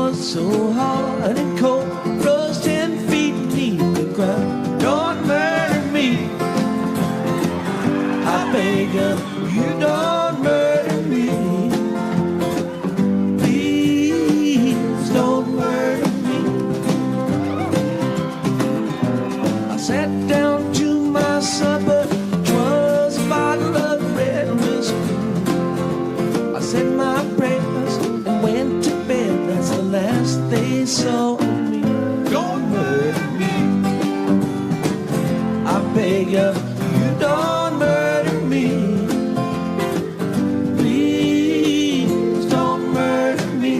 was so hard and cold, froze 10 feet beneath the ground. Don't murder me, I beg of you, don't murder me. Please don't murder me. I sat down to my supper, 'twas a bottle of red whiskey. I said my prayers and went to bed, that's the last they saw of me. Don't murder me, I beg of you, don't murder me. Please don't murder me.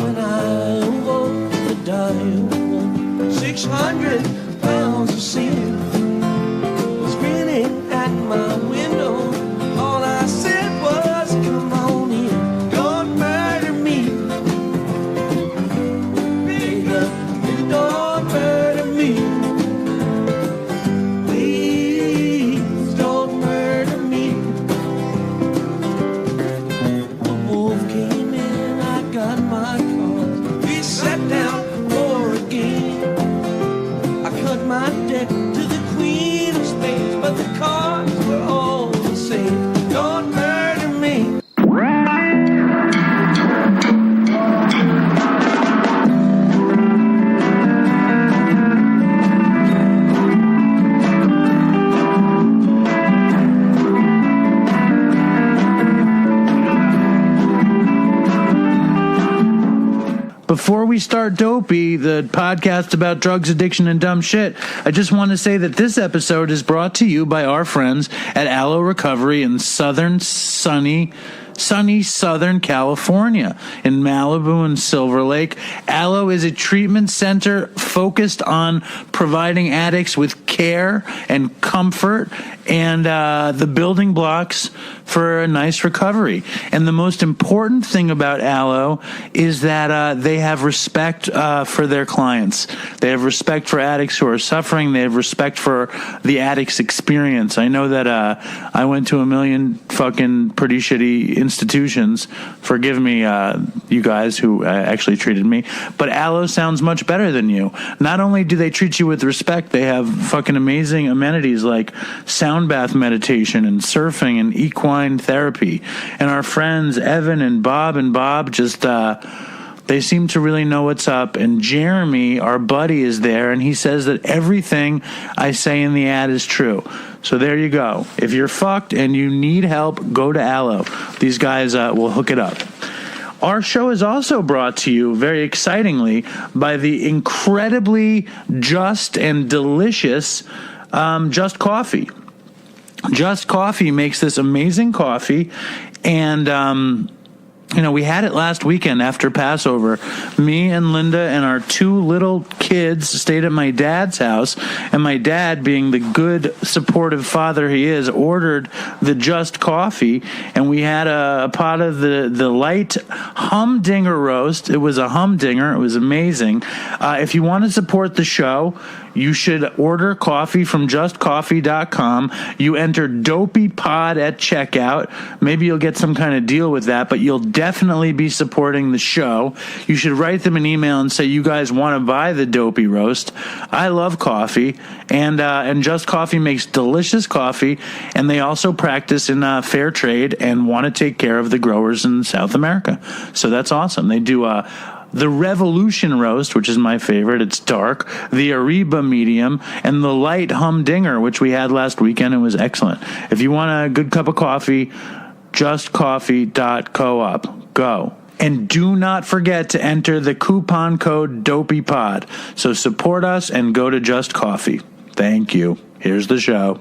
When I awoke, the die 600 pounds of sin was grinning at my window. All I said was, come on in, don't murder me. Bigger, you don't murder me. Please don't murder me. The wolf came in, I got my cards. We sat down for a game. I cut my deck to the queen of spades, but the cards were all the same. Don't murder me. Before we start Dopey, the podcast about drugs, addiction, and dumb shit, I just want to say that this episode is brought to you by our friends at Aloe Recovery in sunny Southern California, in Malibu and Silver Lake. Aloe is a treatment center focused on providing addicts with care and comfort and the building blocks for a nice recovery. And the most important thing about Aloe is that they have respect for their clients. They have respect for addicts who are suffering. They have respect for the addict's experience. I know that I went to a million fucking pretty shitty institutions. Forgive me, you guys who actually treated me. But Aloe sounds much better than you. Not only do they treat you with respect, they have fucking amazing amenities like sound bath meditation and surfing and equine therapy. And our friends Evan and Bob just they seem to really know what's up. And Jeremy, our buddy, is there, and he says that everything I say in the ad is true. So there you go. If you're fucked and you need help, go to Aloe. These guys will hook it up. Our show is also brought to you, very excitingly, by the incredibly just and delicious Just Coffee. Just Coffee makes this amazing coffee, and we had it last weekend after Passover. Me and Linda and our two little kids stayed at my dad's house, and my dad, being the good, supportive father he is, ordered the Just Coffee, and we had a pot of the light humdinger roast. It was a humdinger. It was amazing. If you want to support the show, you should order coffee from justcoffee.com. You enter Dopey Pod at checkout. Maybe you'll get some kind of deal with that, but you'll definitely be supporting the show. You should write them an email and say you guys want to buy the Dopey roast. I love coffee, and Just Coffee makes delicious coffee, and they also practice in fair trade and want to take care of the growers in South America. So that's awesome. They do the Revolution Roast, which is my favorite. It's dark. The Ariba Medium, and the Light Humdinger, which we had last weekend. It was excellent. If you want a good cup of coffee, justcoffee.coop. Go. And do not forget to enter the coupon code DopeyPod. So support us and go to Just Coffee. Thank you. Here's the show.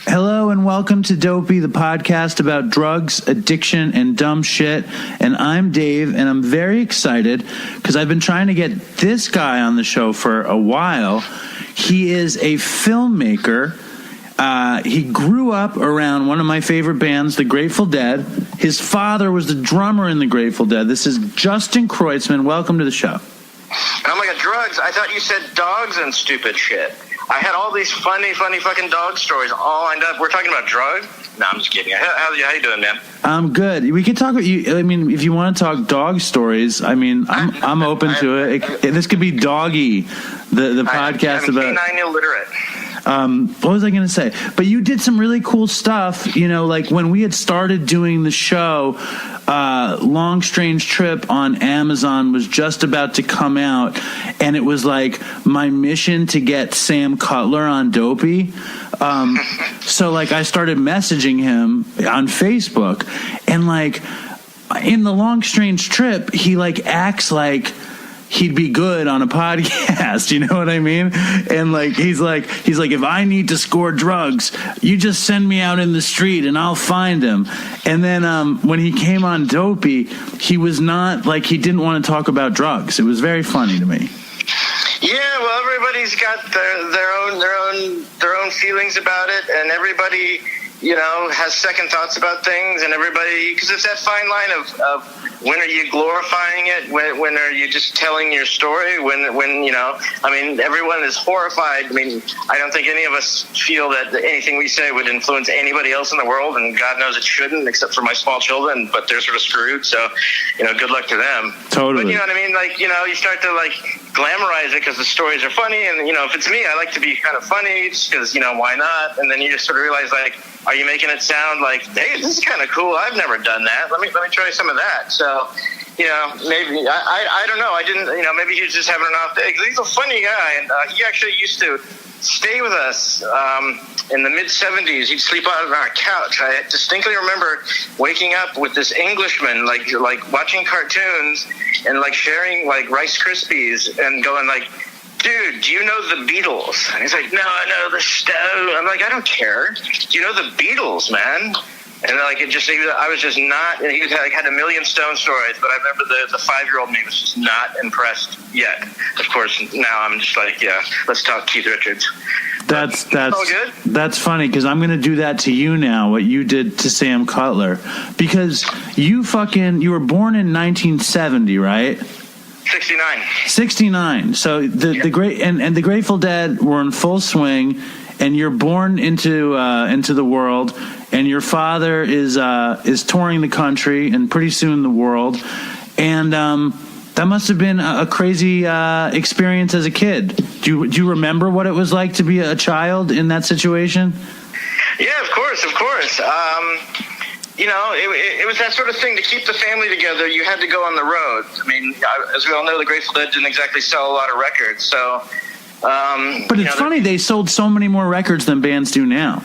Hello and welcome to Dopey, the podcast about drugs, addiction, and dumb shit. And I'm Dave, and I'm very excited because I've been trying to get this guy on the show for a while. He is a filmmaker. He grew up around one of my favorite bands, the Grateful Dead. His father was the drummer in the Grateful Dead. This is Justin Kreutzmann. Welcome to the show. Oh my God, drugs. I thought you said dogs and stupid shit. I had all these funny fucking dog stories all lined up. We're talking about drugs? No, I'm just kidding. How you doing, man? I'm good. We could talk. I mean, if you want to talk dog stories, I mean, I'm open to it. This could be Doggy, the podcast I'm about. canine illiterate. What was I going to say? But you did some really cool stuff, like when we had started doing the show, Long Strange Trip on Amazon was just about to come out, and it was like my mission to get Sam Cutler on Dopey. So like I started messaging him on Facebook, and like in the Long Strange Trip, he like acts like he'd be good on a podcast, you know what I mean? And like he's like if I need to score drugs, you just send me out in the street and I'll find him. And then when he came on Dopey, he was not like, he didn't want to talk about drugs. It was very funny to me. Yeah, well, everybody's got their own feelings about it, and everybody has second thoughts about things, and everybody, because it's that fine line of when are you glorifying it, when are you just telling your story, when I mean, everyone is horrified. I mean, I don't think any of us feel that anything we say would influence anybody else in the world, and God knows it shouldn't, except for my small children, but they're sort of screwed, so, good luck to them. Totally. But you know what I mean? Like, you start to, like, glamorize it because the stories are funny, and, if it's me, I like to be kind of funny, just because, why not? And then you just sort of realize, like, are you making it sound like, hey, this is kind of cool, I've never done that, let me try some of that. So, maybe, I don't know, I didn't, maybe he was just having an off day, because he's a funny guy, and he actually used to stay with us in the mid-'70s. He'd sleep out on our couch. I distinctly remember waking up with this Englishman, like watching cartoons and like sharing like Rice Krispies and going like, dude, do you know the Beatles? And he's like, no, I know the Stones. I'm like, I don't care. Do you know the Beatles, man? And like I was just not. He had a million Stone stories, but I remember the 5-year-old me was just not impressed yet. Of course, now I'm just like, yeah, let's talk Keith Richards. That's all good. That's funny, because I'm going to do that to you now. What you did to Sam Cutler, because you were born in 1970, right? 69. So the great and the Grateful Dead were in full swing, and you're born into the world, and your father is touring the country and pretty soon the world, and that must have been a crazy experience as a kid. Do you remember what it was like to be a child in that situation? Yeah, of course. It was that sort of thing. To keep the family together, you had to go on the road. I mean, as we all know, the Grateful Dead didn't exactly sell a lot of records. So, but it's funny, they sold so many more records than bands do now.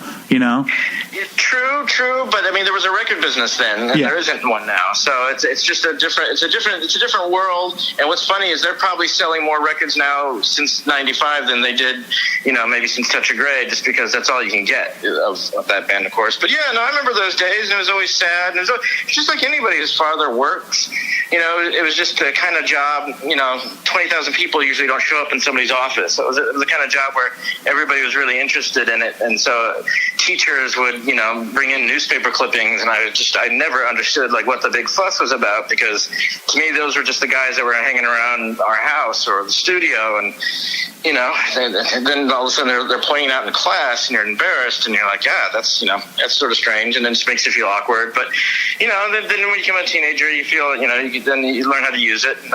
True. But I mean, there was a record business then, and there isn't one now. So it's just a different world. And what's funny is they're probably selling more records now since '95 than they did, maybe since Touch of Grey, just because that's all you can get of that band, of course. But yeah, no, I remember those days, and it was always sad. And it's just like anybody whose father works. It was just the kind of job, 20,000 people usually don't show up in somebody's office. So it was the kind of job where everybody was really interested in it. And so teachers would, bring in newspaper clippings, and I never understood like what the big fuss was about, because to me, those were just the guys that were hanging around our house or the studio. And, and then all of a sudden they're playing out in class, and you're embarrassed, and you're like, yeah, that's sort of strange. And then it just makes you feel awkward. But, then when you become a teenager, you feel, then you learn how to use it. And,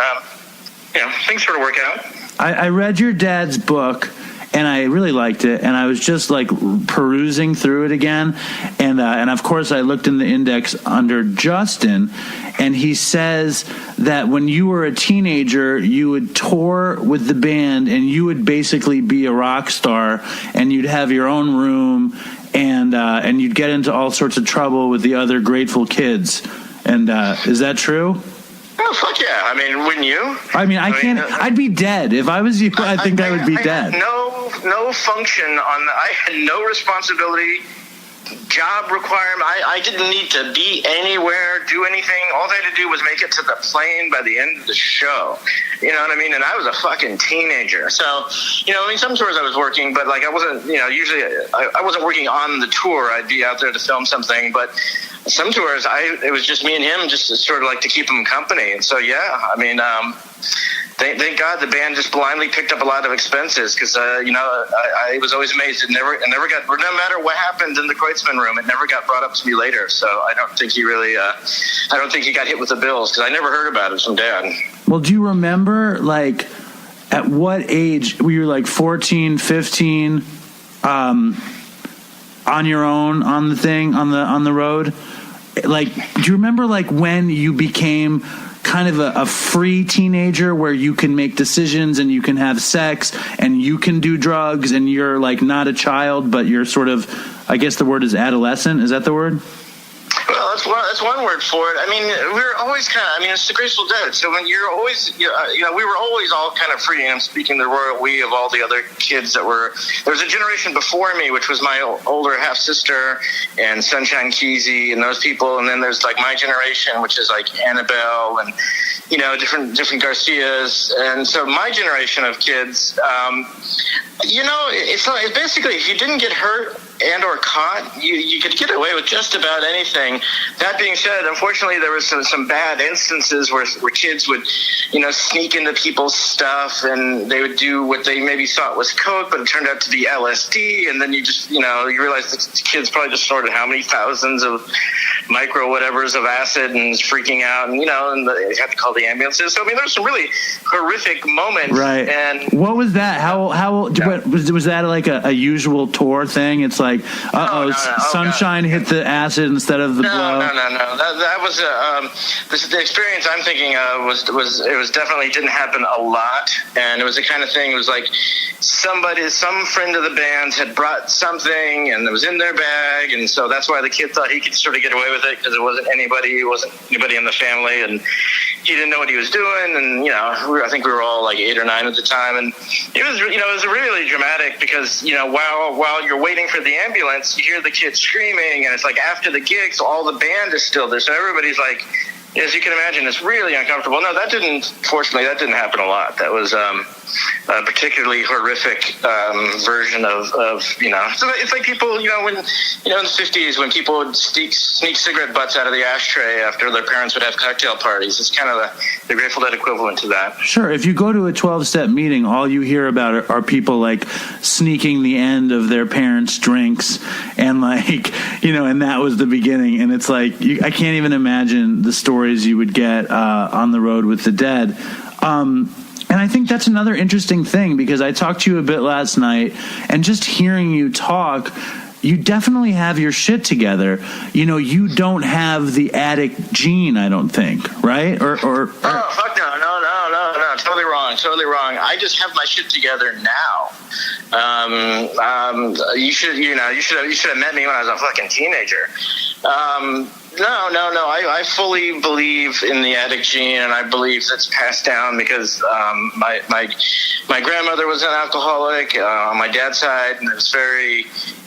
things sort of work out. I read your dad's book, and I really liked it, and I was just like perusing through it again, and of course I looked in the index under Justin, and he says that when you were a teenager, you would tour with the band, and you would basically be a rock star, and you'd have your own room, and you'd get into all sorts of trouble with the other Grateful kids. And is that true? Oh, fuck yeah. I mean, wouldn't you? I mean, I'd be dead. If I was you, I think I would be dead. Had no function I had no responsibility, job requirement. I didn't need to be anywhere, do anything. All I had to do was make it to the plane by the end of the show. You know what I mean? And I was a fucking teenager. So, some tours I was working, but like I wasn't, usually I wasn't working on the tour. I'd be out there to film something, but some tours, it was just me and him, just sort of like to keep him company. And so, yeah, I mean, thank God the band just blindly picked up a lot of expenses because, I was always amazed. It never got, no matter what happened in the Kreutzmann room, it never got brought up to me later. So I don't think he really, I don't think he got hit with the bills because I never heard about it from Dad. Well, do you remember, like, at what age were you, like 14, 15, on your own, on the thing, on the road? Like, do you remember, like, when you became kind of a free teenager where you can make decisions and you can have sex and you can do drugs and you're, like, not a child, but you're sort of, I guess the word is adolescent. Is that the word? Well, that's one word for it. I mean, we were always it's the Grateful Dead. So when you're always, we were always all kind of free. And I'm speaking the royal we of all the other kids that were, there was a generation before me, which was my older half-sister and Sunshine Kesey and those people. And then there's like my generation, which is like Annabelle and, different Garcias. And so my generation of kids, it's basically, if you didn't get hurt and or caught, you could get away with just about anything. That being said, unfortunately, there was some bad instances where kids would, sneak into people's stuff and they would do what they maybe thought was coke, but it turned out to be LSD. And then you just, you realize the kids probably just snorted how many thousands of micro whatevers of acid and was freaking out, and they had to call the ambulances. So I mean, there's some really horrific moments. Right. And what was that? How was that like a usual tour thing? It's like, Sunshine hit the acid instead of the blow. No. That was the experience I'm thinking of was definitely didn't happen a lot, and it was the kind of thing. It was like some friend of the band had brought something and it was in their bag, and so that's why the kid thought he could sort of get away with it because it wasn't anybody in the family, and he didn't know what he was doing. And I think we were all like 8 or 9 at the time, and it was really dramatic because while you're waiting for the ambulance, you hear the kids screaming, and it's like after the gig, so all the band is still there, so everybody's like, as you can imagine, it's really uncomfortable. No, fortunately that didn't happen a lot. That was a particularly horrific version of so it's like people, when in the 50s when people would sneak cigarette butts out of the ashtray after their parents would have cocktail parties. It's kind of the Grateful Dead equivalent to that. Sure. If you go to a 12-step meeting, all you hear about are people like sneaking the end of their parents' drinks and like, and that was the beginning. And it's like, I can't even imagine the stories you would get on the road with the Dead. And I think that's another interesting thing because I talked to you a bit last night, and just hearing you talk, you definitely have your shit together. You don't have the addict gene, I don't think, right? Or oh, fuck no, totally wrong. I just have my shit together now. You should have met me when I was a fucking teenager. No. I fully believe in the addict gene, and I believe that's passed down because my grandmother was an alcoholic on my dad's side, and it was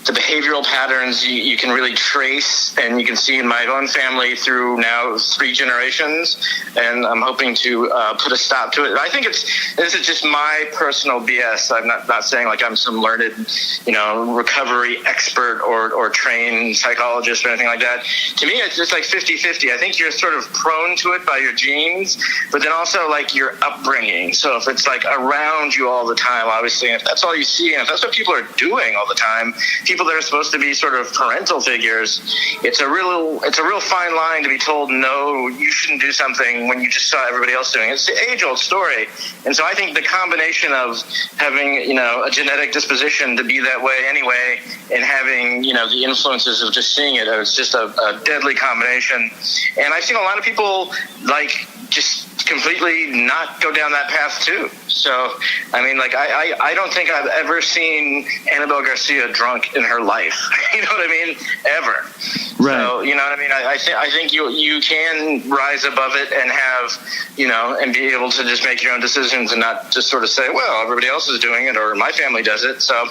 the behavioral patterns you can really trace, and you can see in my own family through now 3 generations, and I'm hoping to put a stop to it. I think this is just my personal BS. I'm not saying like I'm some learned, recovery expert or trained psychologist or anything like that. To me, it's just like 50-50. I think you're sort of prone to it by your genes, but then also like your upbringing. So if it's like around you all the time, obviously, and if that's all you see, and if that's what people are doing all the time, people that are supposed to be sort of parental figures, it's a real fine line to be told, no, you shouldn't do something when you just saw everybody else doing it. It's the age-old story. And so I think the combination of having, a genetic disposition to be that way anyway, and having, the influences of just seeing it's just a deadly combination. And I've seen a lot of people like just completely not go down that path too. So, I mean, like I don't think I've ever seen Annabelle Garcia drunk in her life. You know what I mean? Ever. Right. So, you know what I mean? I think you can rise above it and have, and be able to just make your own decisions and not just sort of say, well, everybody else is doing it or my family does it. So,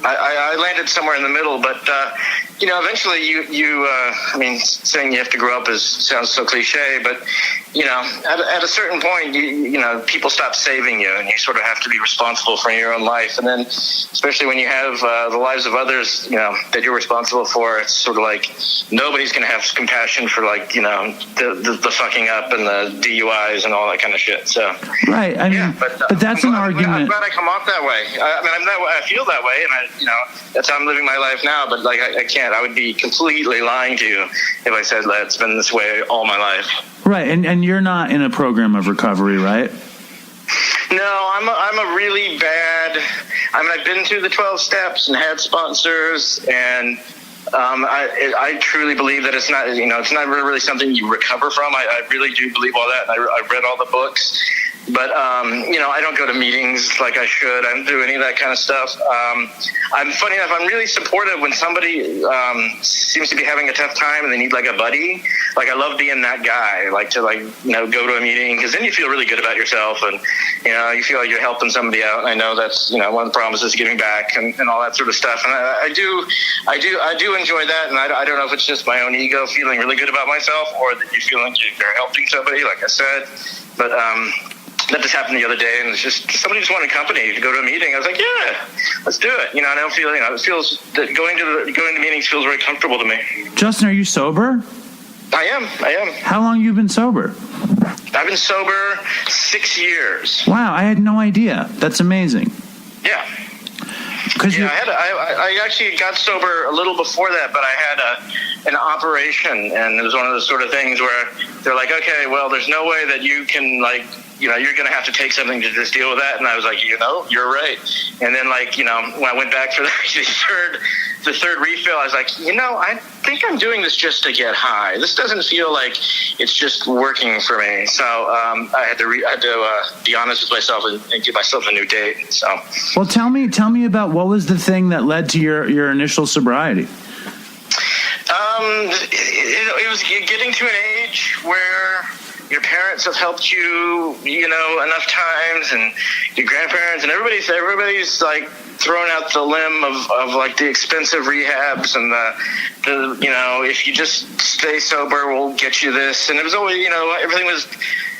I landed somewhere in the middle, but eventually I mean, saying you have to grow up sounds so cliche, but, at a certain point, people stop saving you, and you sort of have to be responsible for your own life. And then, especially when you have the lives of others, that you're responsible for, it's sort of like nobody's going to have compassion for, like, the fucking up and the DUIs and all that kind of shit. So, right. I mean, but that's an argument. I'm glad I come off that way. I feel that way, and that's how I'm living my life now. But like, I can't. I would be completely lying to you if I said that it's been this way all my life. Right, and you're not in a program of recovery, right? No, I'm a really bad. I mean, I've been through the 12 steps and had sponsors, and I truly believe that it's not. It's not really something you recover from. I really do believe all that. I've read all the books. But, I don't go to meetings like I should. I don't do any of that kind of stuff. I'm funny enough, I'm really supportive when somebody seems to be having a tough time and they need like a buddy. Like, I love being that guy, like to go to a meeting, because then you feel really good about yourself, and, you feel like you're helping somebody out. And I know that's, one of the promises, giving back and all that sort of stuff. And I do enjoy that. And I don't know if it's just my own ego feeling really good about myself, or that you feel like you're helping somebody, like I said. But, that just happened the other day, and it's just somebody just wanted company to go to a meeting. I was like, yeah, let's do it. I don't feel, it feels that going to meetings feels very comfortable to me. Justin, are you sober? I am. How long have you been sober? I've been sober 6 years. Wow, I had no idea. That's amazing. Yeah. I actually got sober a little before that, but I had an operation, and it was one of those sort of things where they're like, okay, well, there's no way that you can, like, you're going to have to take something to just deal with that. And I was like, you're right. And then, like, when I went back for the third refill, I was like, I think I'm doing this just to get high. This doesn't feel like it's just working for me. So I had to be honest with myself and give myself a new date. So, well, tell me about what was the thing that led to your initial sobriety. It was getting to an age where your parents have helped you, enough times, and your grandparents, and everybody's like throwing out the limb of like the expensive rehabs, and the if you just stay sober, we'll get you this. And it was always, everything was,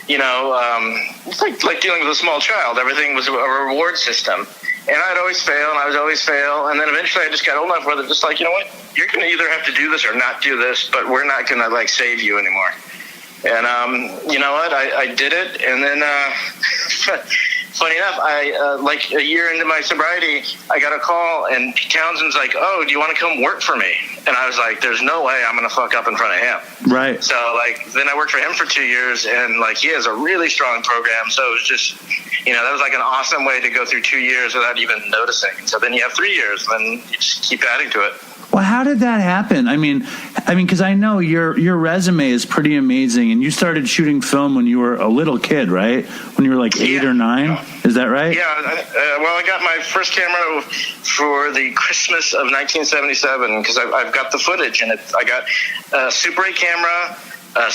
it's like dealing with a small child. Everything was a reward system. And I'd always fail, and I would always fail. And then eventually I just got old enough where they're just like, you know what, you're going to either have to do this or not do this, but we're not going to like save you anymore. And you know what? I did it, and then funny enough, I like a year into my sobriety, I got a call, and Pete Townsend's like, "Oh, do you want to come work for me?" And I was like, "There's no way I'm gonna fuck up in front of him." Right. So like, then I worked for him for 2 years, and like, he has a really strong program. So it was just, that was like an awesome way to go through 2 years without even noticing. So then you have 3 years, and then you just keep adding to it. Well, how did that happen? I mean, because I know your resume is pretty amazing, and you started shooting film when you were a little kid, right? When you were like 8 or 9, is that right? Yeah. Well, I got my first camera for the Christmas of 1977 because I've got the footage, and I got a Super 8 camera, a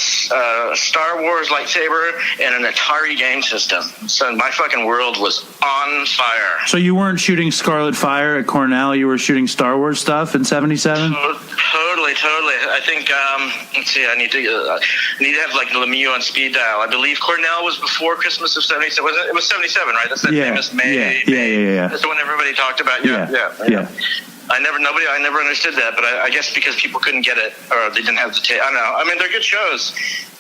Star Wars lightsaber, and an Atari game system. So my fucking world was on fire. So you weren't shooting Scarlet Fire at Cornell, you were shooting Star Wars stuff in 77? Totally. I think, let's see, I need to have like Lemieux on speed dial. I believe Cornell was before Christmas of 77. It was 77, right? That's that famous May. Yeah. That's the one everybody talked about. Yeah. I never understood that, but I guess because people couldn't get it, or they didn't have the tape. I don't know. I mean, they're good shows.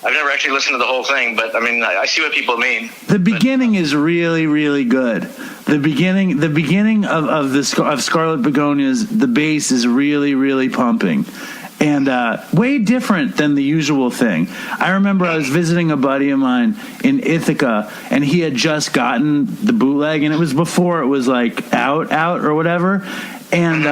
I've never actually listened to the whole thing, but I mean, I see what people mean. The beginning is really, really good. The beginning of Scarlet Begonias, the bass is really, really pumping. And way different than the usual thing. I remember I was visiting a buddy of mine in Ithaca, and he had just gotten the bootleg, and it was before it was like out or whatever. And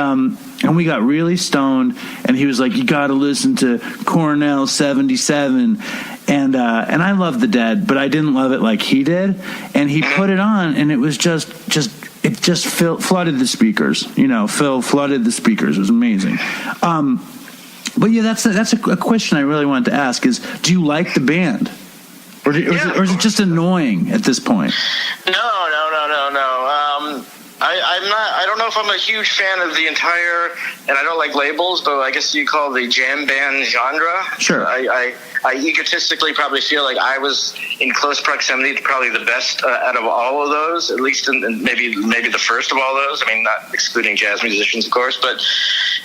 we got really stoned, and he was like, "You got to listen to Cornell 77." And I love the Dead, but I didn't love it like he did. And he put it on, and it was just flooded the speakers. Phil flooded the speakers. It was amazing. But yeah, that's a question I really wanted to ask is, do you like the band? Or is it just annoying at this point? No. I don't know if I'm a huge fan of the entire, and I don't like labels, but I guess you call the jam band genre. Sure. I egotistically probably feel like I was in close proximity to probably the best out of all of those, at least in maybe the first of all those. I mean, not excluding jazz musicians, of course, but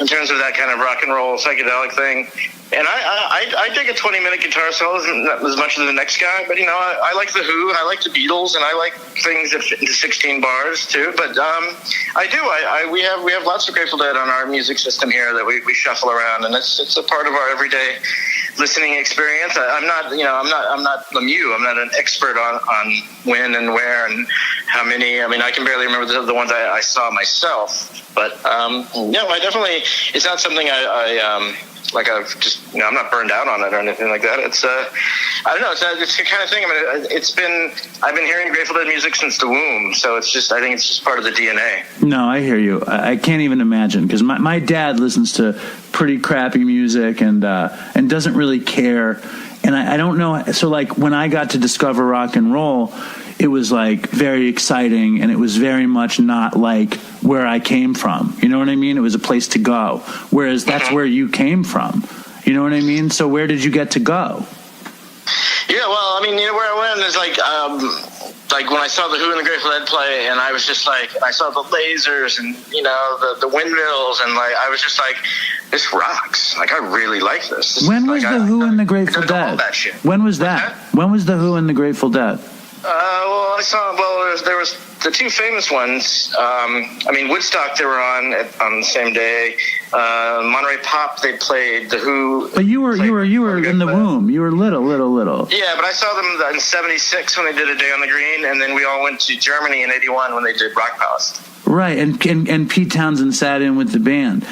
in terms of that kind of rock and roll psychedelic thing. And I dig a 20-minute guitar solo as much as the next guy, but I like the Who and I like the Beatles and I like things that fit into 16 bars too. But we have lots of Grateful Dead on our music system here that we shuffle around, and it's a part of our everyday listening experience. I'm not Lemieux. I'm not an expert on when and where and how many. I mean, I can barely remember the ones I saw myself. But I definitely. It's not something I'm not burned out on it or anything like that. It's I don't know. It's the kind of thing. I mean, I've been hearing Grateful Dead music since the womb, so I think it's just part of the DNA. No, I hear you. I can't even imagine, because my dad listens to pretty crappy music and doesn't really care. And I don't know. So like when I got to discover rock and roll, it was like very exciting, and it was very much not like where I came from. You know what I mean? It was a place to go. Whereas that's where you came from. You know what I mean? So where did you get to go? Yeah, well, I mean, where I went is like when I saw the Who and the Grateful Dead play, and I was just like, I saw the lasers and the windmills, and like I was just like, this rocks. Like I really like this. When was the Who and the Grateful Dead? When was that? When was the Who and the Grateful Dead? There was the two famous ones. Woodstock, they were on the same day. Monterey Pop, they played the Who. But you were in the womb. You were little. Yeah, but I saw them in '76 when they did A Day on the Green, and then we all went to Germany in '81 when they did Rock Palace. Right, and Pete Townsend sat in with the band.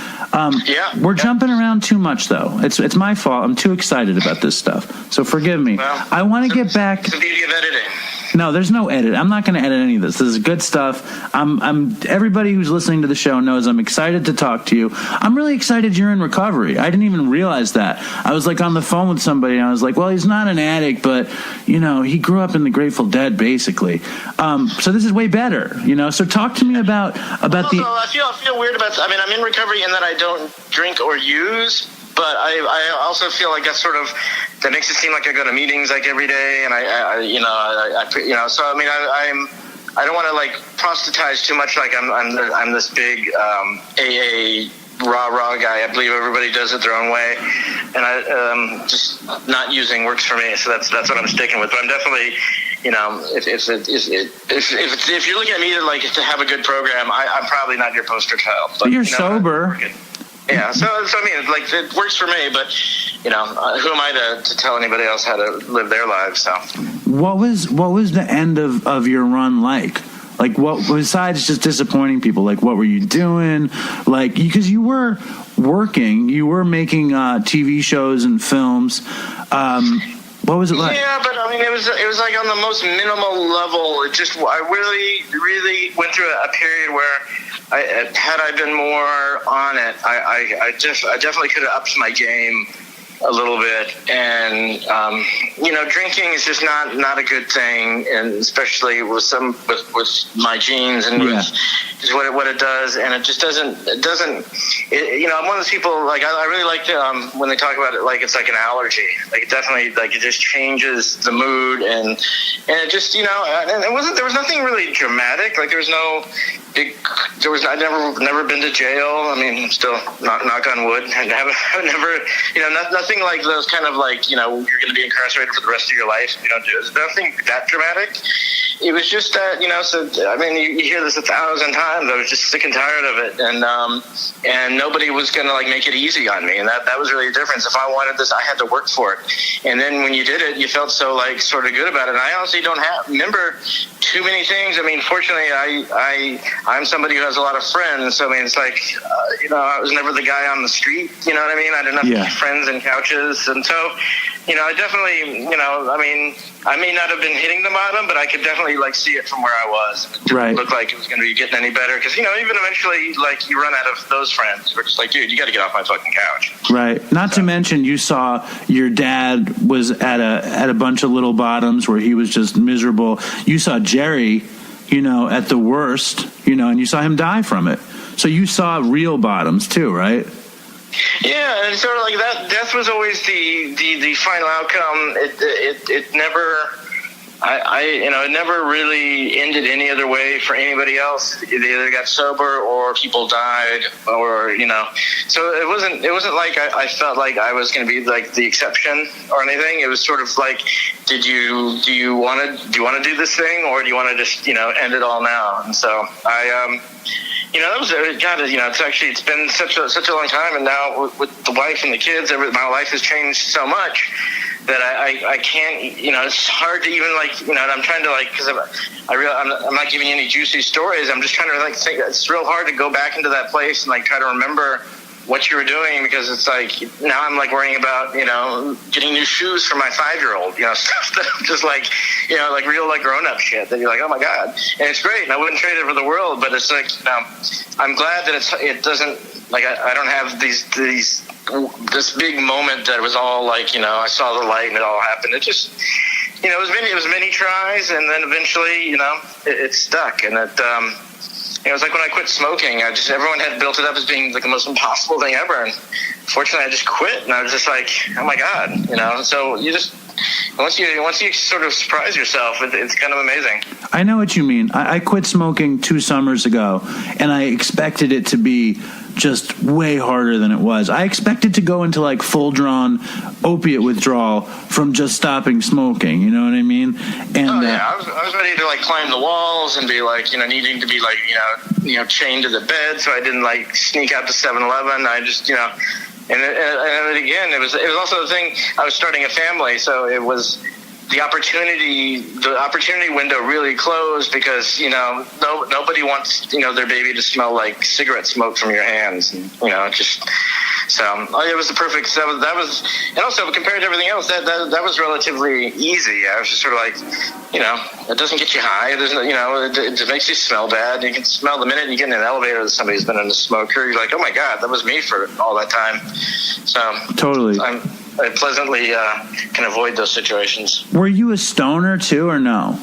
We're jumping around too much, though. It's my fault. I'm too excited about this stuff, so forgive me. Well, I want to get back. It's the beauty of editing. No, there's no edit. I'm not going to edit any of this. This is good stuff. Everybody who's listening to the show knows I'm excited to talk to you. I'm really excited you're in recovery. I didn't even realize that. I was like on the phone with somebody, and I was like, well, he's not an addict, but he grew up in the Grateful Dead, basically. So this is way better. So talk to me about the. I feel weird about. I mean, I'm in recovery in that I don't drink or use. But I also feel like that makes it seem like I go to meetings like every day, and so I mean I don't want to like proselytize too much, like I'm this big AA rah guy. I believe everybody does it their own way, and I just not using works for me. So that's what I'm sticking with. But I'm definitely if you're looking at me to have a good program, I'm probably not your poster child. But you're sober. Yeah, so I mean, like, it works for me, but who am I to tell anybody else how to live their lives? So, what was the end of your run like? Like, what besides just disappointing people? Like, what were you doing? Like, because you were working, you were making TV shows and films. What was it like? Yeah, but I mean, it was like on the most minimal level. I really went through a period where had I been more on it, I definitely could have upped my game a little bit. And drinking is just not a good thing, and especially with my genes and is what it does. And it just doesn't. I'm one of those people, like, I really like to, when they talk about it like it's like an allergy. Like, it definitely, like, it just changes the mood, and it just, and there was nothing really dramatic. Like, I've never been to jail. I mean, still knock on wood. I've never, nothing like those kind of, like, you're going to be incarcerated for the rest of your life. There's nothing that dramatic. It was just that, so, I mean, you hear this 1,000 times. I was just sick and tired of it. And nobody was going to, like, make it easy on me. And that was really the difference. If I wanted this, I had to work for it. And then when you did it, you felt so, like, sort of good about it. And I honestly don't remember too many things. I mean, fortunately, I'm somebody who has a lot of friends. So, I mean, it's like, I was never the guy on the street. You know what I mean? I didn't have friends and couches. And so, I definitely, I may not have been hitting the bottom, but I could definitely, like, see it from where I was. It didn't look like it was going to be getting any better. Because, even eventually, like, you run out of those friends. We're just like, dude, you got to get off my fucking couch. Right. Not to mention, you saw your dad was at a bunch of little bottoms where he was just miserable. You saw Jerry at the worst, and you saw him die from it. So you saw real bottoms too, right? Yeah, and sort of like that. Death was always the final outcome. It never. It never really ended any other way for anybody else. They either got sober or people died, or So it wasn't like I felt like I was going to be like the exception or anything. It was sort of like, do you want to do this thing, or do you want to just end it all now? And so I that was God. It's been such a long time, and now with the wife and the kids, my life has changed so much that I can't, it's hard to even I'm trying to because I'm not giving you any juicy stories. I'm just trying to think. It's real hard to go back into that place and try to remember what you were doing, because it's now I'm worrying about getting new shoes for my 5-year-old, stuff that I'm just real grown up shit that you're oh my God, and it's great and I wouldn't trade it for the world, but it's I'm glad that it doesn't I don't have this big moment that was all I saw the light and it all happened. It just it was many tries, and then eventually it stuck, and it was like when I quit smoking. Everyone had built it up as being the most impossible thing ever, and fortunately I just quit, and I was just oh my God, So you just once you sort of surprise yourself, it's kind of amazing. I know what you mean. I quit smoking 2 summers ago, and I expected it to be just way harder than it was. I expected to go into full-drawn opiate withdrawal from just stopping smoking. You know what I mean? And I was ready to climb the walls and be needing to be chained to the bed, so I didn't sneak out to 7-Eleven. I just and again, it was also the thing. I was starting a family, so it was. The opportunity window really closed, because nobody wants their baby to smell like cigarette smoke from your hands, and just so it was the perfect. That was, and also compared to everything else, that was relatively easy. I was just sort of it doesn't get you high. There's it makes you smell bad. You can smell the minute you get in an elevator that somebody's been in a smoker. You're oh my God, that was me for all that time. So totally. I pleasantly can avoid those situations. Were you a stoner too, or no?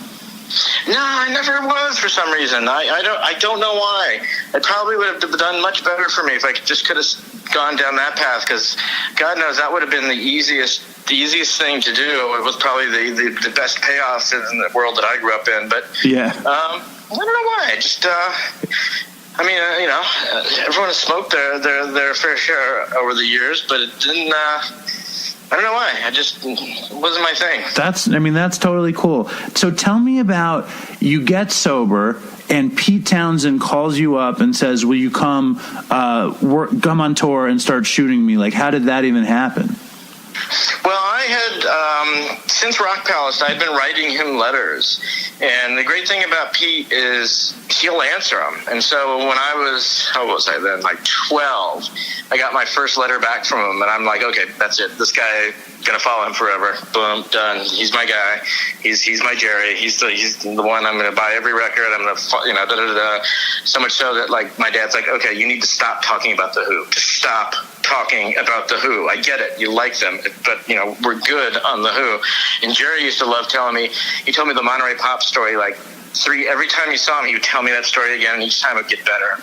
No, I never was for some reason. I don't know why. It probably would have done much better for me if I could have gone down that path, because God knows that would have been the easiest thing to do. It was probably the best payoffs in the world that I grew up in. But yeah, I don't know why. Just everyone has smoked their fair share over the years, but it didn't. I don't know why. It wasn't my thing. That's totally cool. So tell me about, you get sober and Pete Townsend calls you up and says, will you come on tour and start shooting me? How did that even happen? Well, I had, since Rock Palace, I'd been writing him letters. And the great thing about Pete is he'll answer them. And so when I was, how old was I then? 12, I got my first letter back from him. And I'm okay, that's it. This guy, going to follow him forever. Boom, done. He's my guy. He's my Jerry. He's the one. I'm going to buy every record. I'm going to, so much so that my dad's okay, you need to stop talking about the Who. Just stop talking about the Who. I get it. You like them, but we're good on the Who. And Jerry used to love telling me. He told me the Monterey Pop story every time you saw him, he would tell me that story again, and each time it would get better.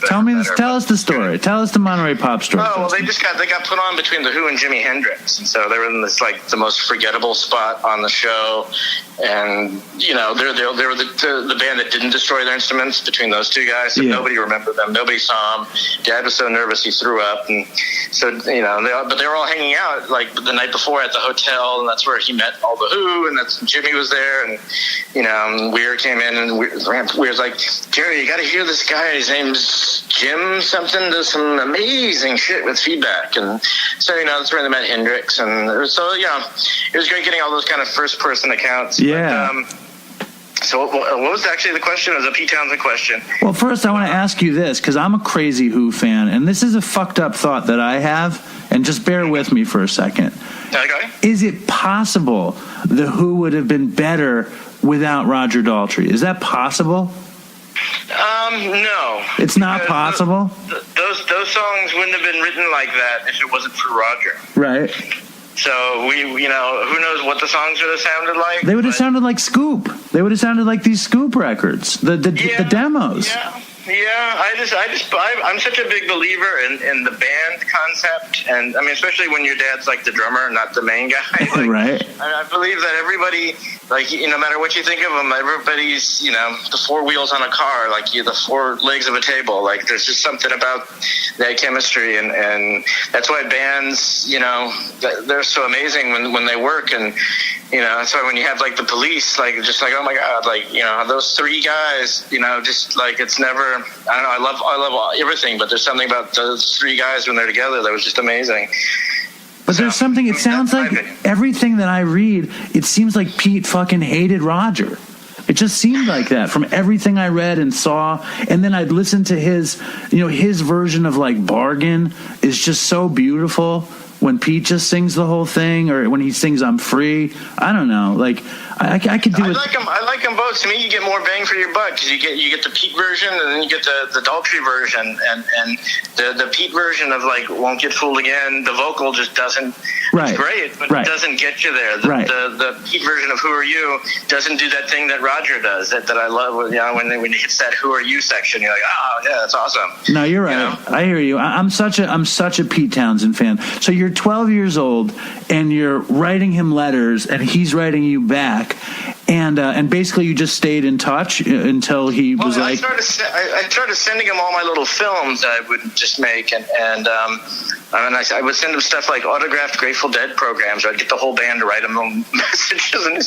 Tell us the story. Tell us the Monterey Pop story. Oh, well, they got put on between the Who and Jimi Hendrix, and so they were in this the most forgettable spot on the show. And they were the band that didn't destroy their instruments between those two guys. So nobody remembered them. Nobody saw them. Dad was so nervous he threw up, and so but they were all hanging out the night before at the hotel, and that's where he met all the Who, and that's Jimmy was there, and Weir came in, and Weir's Jerry, you got to hear this guy. His name's Jim something. Does some amazing shit with feedback, and so that's where they met Hendrix, and it was great getting all those kind of first person accounts. Yeah. But, so what was actually the question? It was a Pete Townsend question. Well, first I want to ask you this, because I'm a crazy Who fan, and this is a fucked up thought that I have, and just bear with me for a second. Okay. Is it possible the Who would have been better without Roger Daltrey? Is that possible? No. It's not possible? Those songs wouldn't have been written like that if it wasn't for Roger. Right. So we, you know, who knows what the songs would have sounded like? They would have sounded like Scoop. They would have sounded like these Scoop records, the demos. Yeah. I'm such a big believer in the band concept, and I mean, especially when your dad's like the drummer, not the main guy. Like, right. I believe that everybody, like, no matter what you think of them, everybody's, you know, the four wheels on a car, like the four legs of a table. Like, there's just something about that chemistry, and that's why bands, you know, they're so amazing when they work. And you know, that's why when you have like the Police, like, just like, oh my God, like, you know, those three guys, you know, just like, it's never, I don't know, I love everything, but there's something about those three guys when they're together that was just amazing. But there's something, it sounds like everything that I read, it seems like Pete fucking hated Roger. It just seemed like that from everything I read and saw. And then I'd listen to his, you know, his version of like Bargain is just so beautiful. When Pete just sings the whole thing, or when he sings "I'm Free," I don't know. Like I could do it. I like them both. To me, you get more bang for your buck because you get the Pete version, and then you get the Daltrey version, and the Pete version of like "Won't Get Fooled Again." The vocal just doesn't. Right. It's great, but it doesn't get you there. The Pete version of "Who Are You" doesn't do that thing that Roger does. That I love. You know, when it hits that "Who Are You" section, you're like, oh yeah, that's awesome. No, you're right. You know? I hear you. I'm such a Pete Townsend fan. So you're 12 years old and you're writing him letters and he's writing you back, and basically you just stayed in touch until he was like. I started sending him all my little films that I would just make, and I would send him stuff like autographed Grateful Dead programs. I'd get the whole band to write him little messages, and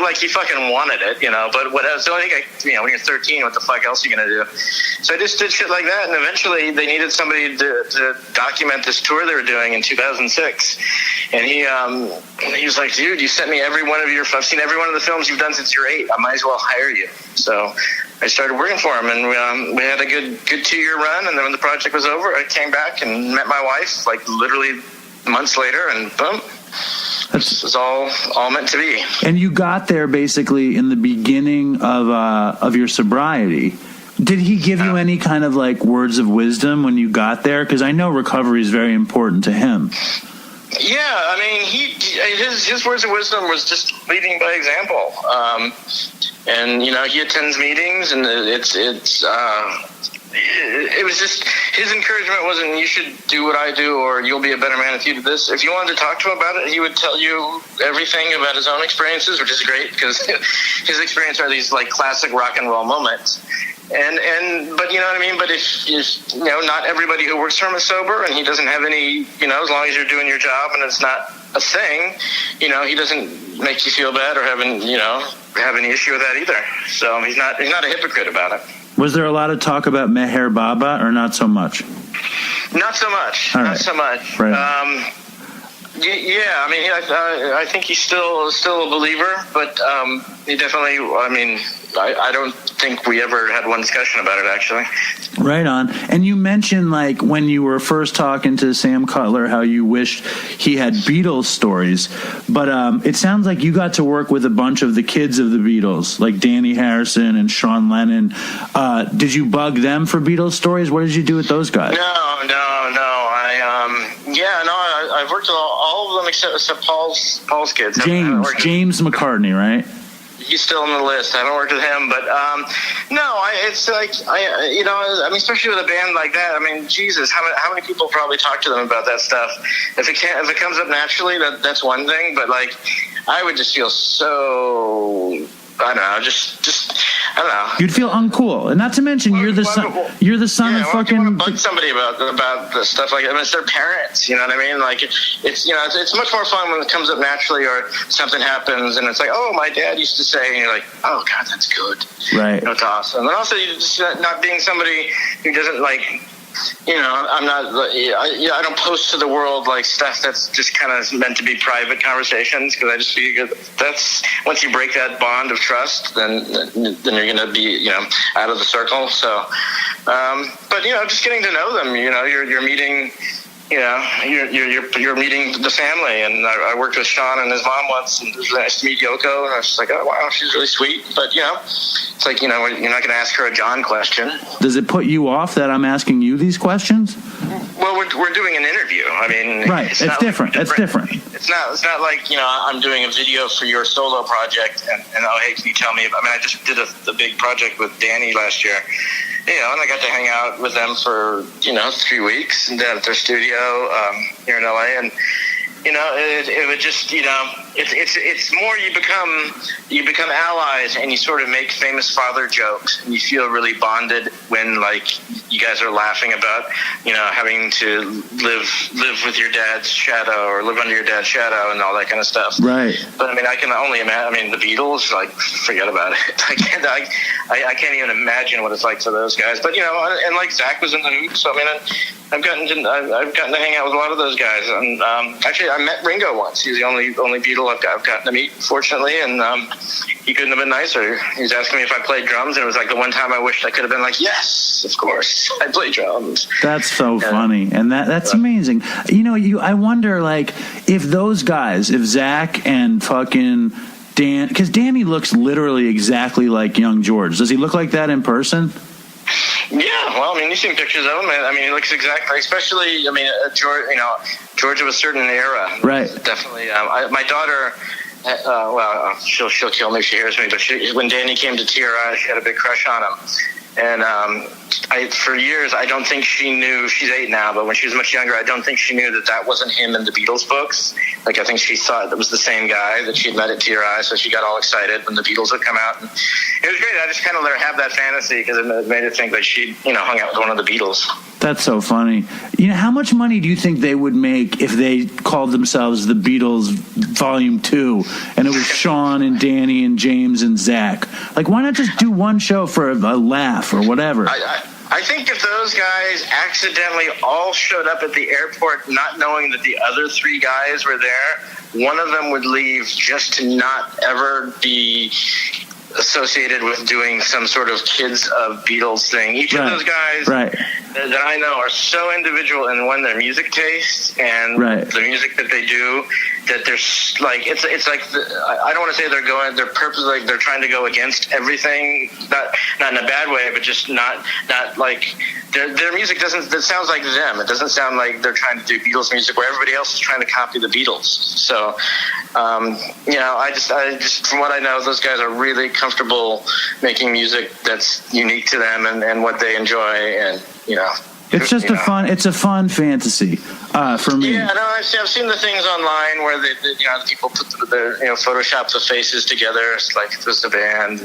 like he fucking wanted it, you know. But what else? So I think you know, when you're 13, what the fuck else are you gonna do? So I just did shit like that, and eventually they needed somebody to document this tour they were doing in 2006. And he was like, dude, you sent me I've seen every one of the films you've done since you're 8. I might as well hire you. So I started working for him, and we had a good 2-year run. And then when the project was over, I came back and met my wife, like literally months later, and boom, this is all meant to be. And you got there basically in the beginning of your sobriety. Did he give you any kind of like words of wisdom when you got there? Because I know recovery is very important to him. Yeah, I mean, his words of wisdom was just leading by example. And you know, he attends meetings, and it was just, his encouragement wasn't, you should do what I do, or you'll be a better man if you do this. If you wanted to talk to him about it, he would tell you everything about his own experiences, which is great, because his experience are these like classic rock and roll moments. But you know what I mean? But if you know, not everybody who works for him is sober, and he doesn't have any, you know, as long as you're doing your job and it's not a thing, you know, he doesn't make you feel bad or have any issue with that either. So he's not a hypocrite about it. Was there a lot of talk about Meher Baba, or not so much? Not so much. All not right. so much. Right. Yeah, I mean, I think he's still a believer, but he definitely, I mean, I don't think we ever had one discussion about it, actually. Right on. And you mentioned, like, when you were first talking to Sam Cutler, how you wished he had Beatles stories. But it sounds like you got to work with a bunch of the kids of the Beatles, like Danny Harrison and Sean Lennon. Did you bug them for Beatles stories? What did you do with those guys? No. I've worked with all of them except Paul's kids. James McCartney, right? He's still on the list. I haven't worked with him, but it's like you know, I mean, especially with a band like that. I mean, Jesus, how many people probably talk to them about that stuff? If it comes up naturally, that's one thing. But like, I would just feel so. I don't know, just I don't know. You'd feel uncool, and not to mention you're the son of fucking. You want to bug somebody about the stuff like that? I mean, it's their parents. You know what I mean? Like it's you know, it's much more fun when it comes up naturally, or something happens and it's like, oh, my dad used to say, and you're like, oh God, that's good. Right. You know, it's awesome. And also, you just not being somebody who doesn't like. You know, I'm not. I don't post to the world like stuff that's just kind of meant to be private conversations, because I just feel that's once you break that bond of trust, then you're going to be, you know, out of the circle. So, but you know, just getting to know them. You know, you're meeting. You know, you're meeting the family, and I worked with Sean and his mom once, and it was nice to meet Yoko, and I was just like, oh wow, she's really sweet. But you know, it's like, you know, you're not going to ask her a John question. Does it put you off that I'm asking you these questions? Well, Well, we're doing an interview. I mean, right? It's different. It's different. It's not like, you know, I'm doing a video for your solo project, and oh, hey, can you tell me? I mean, I just did a big project with Danny last year, you know, and I got to hang out with them for, you know, 3 weeks and at their studio here in LA, and you know, it would just, you know, it's more you become allies, and you sort of make famous father jokes, and you feel really bonded when, like, you guys are laughing about, you know, having to live with your dad's shadow or live under your dad's shadow and all that kind of stuff. Right. But I mean, I can only imagine. I mean, the Beatles, like, forget about it. I can't even imagine what it's like for those guys. But you know, and like Zach was in the Who, so I mean, I've gotten to hang out with a lot of those guys. And actually, I met Ringo once. He's the only Beatle I've gotten to meet, fortunately, and he couldn't have been nicer. He was asking me if I played drums, and it was like the one time I wished I could have been like, yes, of course, I play drums. That's so funny, and that's amazing. You know, I wonder, like, if those guys, if Zach and fucking Dan, because Danny looks literally exactly like young George. Does he look like that in person? Yeah, well, I mean, you've seen pictures of him. I mean, he looks exactly, especially, I mean, George, you know, George of a certain era. Right. Definitely. My daughter, well, she'll kill me if she hears me, but when Danny came to TRI, she had a big crush on him. And for years, I don't think she knew, she's 8 now, but when she was much younger, I don't think she knew that wasn't him in the Beatles books. Like, I think she thought that was the same guy that she'd met at TRI, so she got all excited when the Beatles would come out. And it was great. I just kind of let her have that fantasy because it made her think that she, you know, hung out with one of the Beatles. That's so funny. You know, how much money do you think they would make if they called themselves the Beatles Volume 2 and it was Sean and Danny and James and Zach? Like, why not just do one show for a laugh or whatever? I think if those guys accidentally all showed up at the airport not knowing that the other 3 guys were there, one of them would leave just to not ever be associated with doing some sort of Kids of Beatles thing. Each of those guys that I know are so individual in their music taste and the music that they do, that there's like it's like I don't want to say they're purposely, like, they're trying to go against everything, not in a bad way, but just not like their music it sounds like them. It doesn't sound like they're trying to do Beatles music where everybody else is trying to copy the Beatles. So you know, I just from what I know, those guys are really comfortable making music that's unique to them and what they enjoy, and you know. It's just a fun fantasy for me. Yeah, no, I've seen the things online where they you know, the people put their, you know, Photoshop the faces together. It's like it was the band.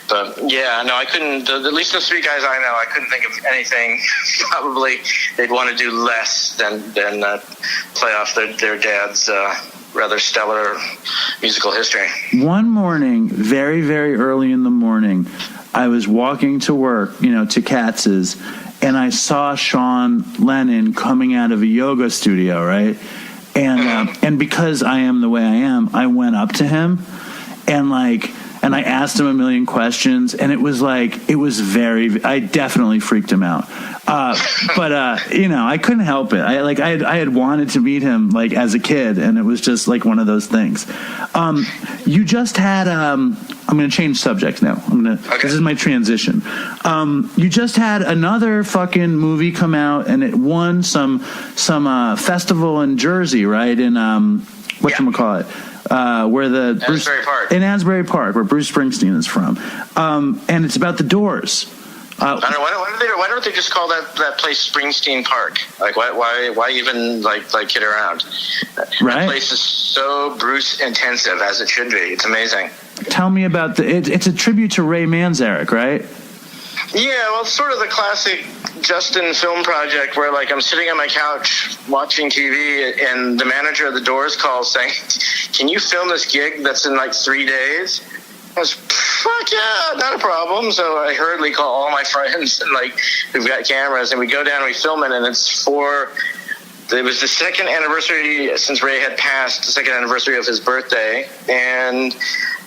But yeah, no, I couldn't. At least the 3 guys I know, I couldn't think of anything. Probably they'd want to do less than play off their dad's rather stellar musical history. One morning, very, very early in the morning, I was walking to work, you know, to Katz's, and I saw Sean Lennon coming out of a yoga studio, right? And because I am the way I am, I went up to him and I asked him a million questions, and it was I definitely freaked him out. But you know, I couldn't help it. I had wanted to meet him, like, as a kid, and it was just like one of those things. You just had I'm going to change subjects now. This is my transition. You just had another fucking movie come out, and it won some festival in Jersey, right? In whatchamacallit, where the in Asbury Park, where Bruce Springsteen is from, and it's about the Doors. I don't know, why don't they just call that place Springsteen Park? Like, why even like kid around? Right. That place is so Bruce intensive, as it should be. It's amazing. Tell me about it's a tribute to Ray Manzarek, right? Yeah, well, it's sort of the classic Justin film project where, like, I'm sitting on my couch watching TV, and the manager of the Doors calls saying, "Can you film this gig that's in like 3 days?" I was, fuck yeah, not a problem. So I hurriedly call all my friends and, like, who've got cameras, and we go down and we film it, and it was the 2nd anniversary since Ray had passed, the 2nd anniversary of his birthday, and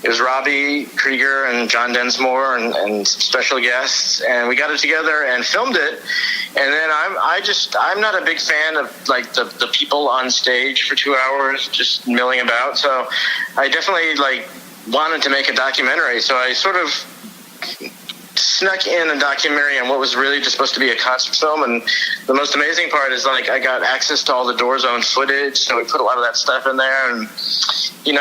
it was Robbie Krieger and John Densmore and special guests, and we got it together and filmed it. And then I'm not a big fan of, like, the people on stage for 2 hours just milling about. So I definitely, like, wanted to make a documentary. So I sort of snuck in a documentary on what was really just supposed to be a concert film, and the most amazing part is like I got access to all the Door Zone footage, so we put a lot of that stuff in there, and we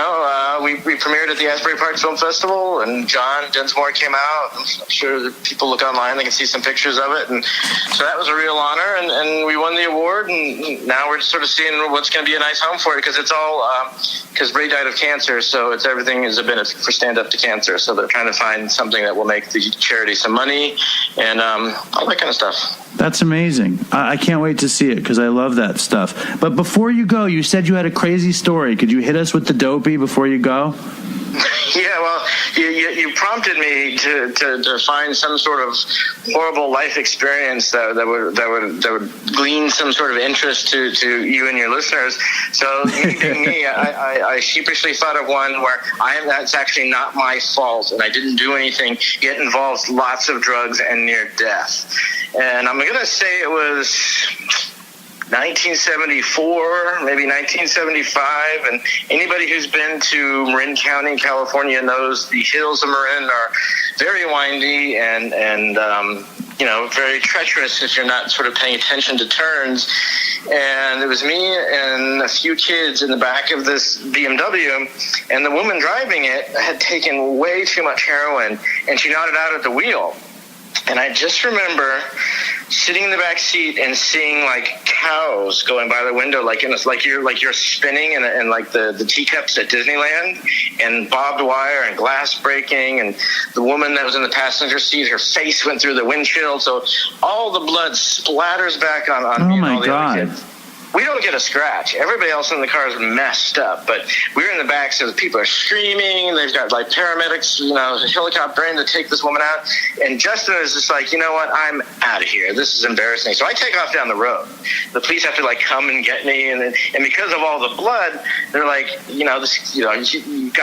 premiered at the Asbury Park Film Festival, and John Densmore came out. I'm sure that people look online, they can see some pictures of it, and so that was a real honor, and we won the award, and now we're sort of seeing what's going to be a nice home for it, because it's all because Ray died of cancer, so everything is a benefit for Stand Up to Cancer, so they're trying to find something that will make the charity some money and all that kind of stuff. That's amazing. I can't wait to see it because I love that stuff. But before you go, you said you had a crazy story. Could you hit us with the Dopey before you go? Yeah, well, you prompted me to find some sort of horrible life experience that would glean some sort of interest to you and your listeners. So me being me, I sheepishly thought of one where that's actually not my fault, and I didn't do anything. It involves lots of drugs and near death. And I'm going to say it was 1974, maybe 1975, and anybody who's been to Marin County, California, knows the hills of Marin are very windy and very treacherous if you're not sort of paying attention to turns. And it was me and a few kids in the back of this BMW, and the woman driving it had taken way too much heroin, and she nodded out at the wheel. And I just remember sitting in the back seat and seeing like cows going by the window, like you're spinning and like the teacups at Disneyland, and barbed wire and glass breaking, and the woman that was in the passenger seat, her face went through the windshield, so all the blood splatters back on me and all the other kids. We don't get a scratch. Everybody else in the car is messed up, but we're in the back, so the people are screaming. They've got like paramedics, helicoptering to take this woman out. And Justin is just like, you know what? I'm out of here. This is embarrassing. So I take off down the road. The police have to like come and get me, and because of all the blood, they're like, you got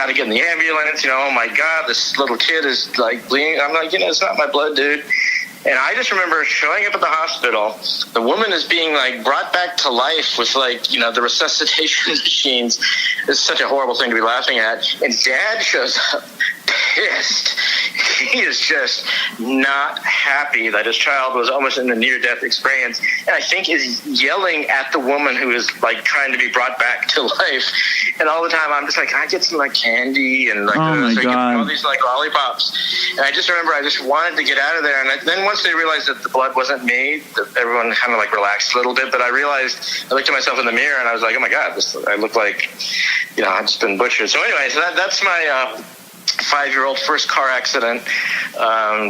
to get in the ambulance. Oh my God, this little kid is like bleeding. I'm like, it's not my blood, dude. And I just remember showing up at the hospital. The woman is being like brought back to life with the resuscitation machines. It's such a horrible thing to be laughing at. And Dad shows up pissed. He is just not happy that his child was almost in a near-death experience, and I think is yelling at the woman who is like trying to be brought back to life. And all the time I'm just like, can I get some like candy and like all these like lollipops? And I just remember I just wanted to get out of there. And then once they realized that the blood wasn't me, everyone kind of like relaxed a little bit. But I realized, I looked at myself in the mirror and I was like, oh my God, I look like I've just been butchered. So anyway, so that's my 5-year-old first car accident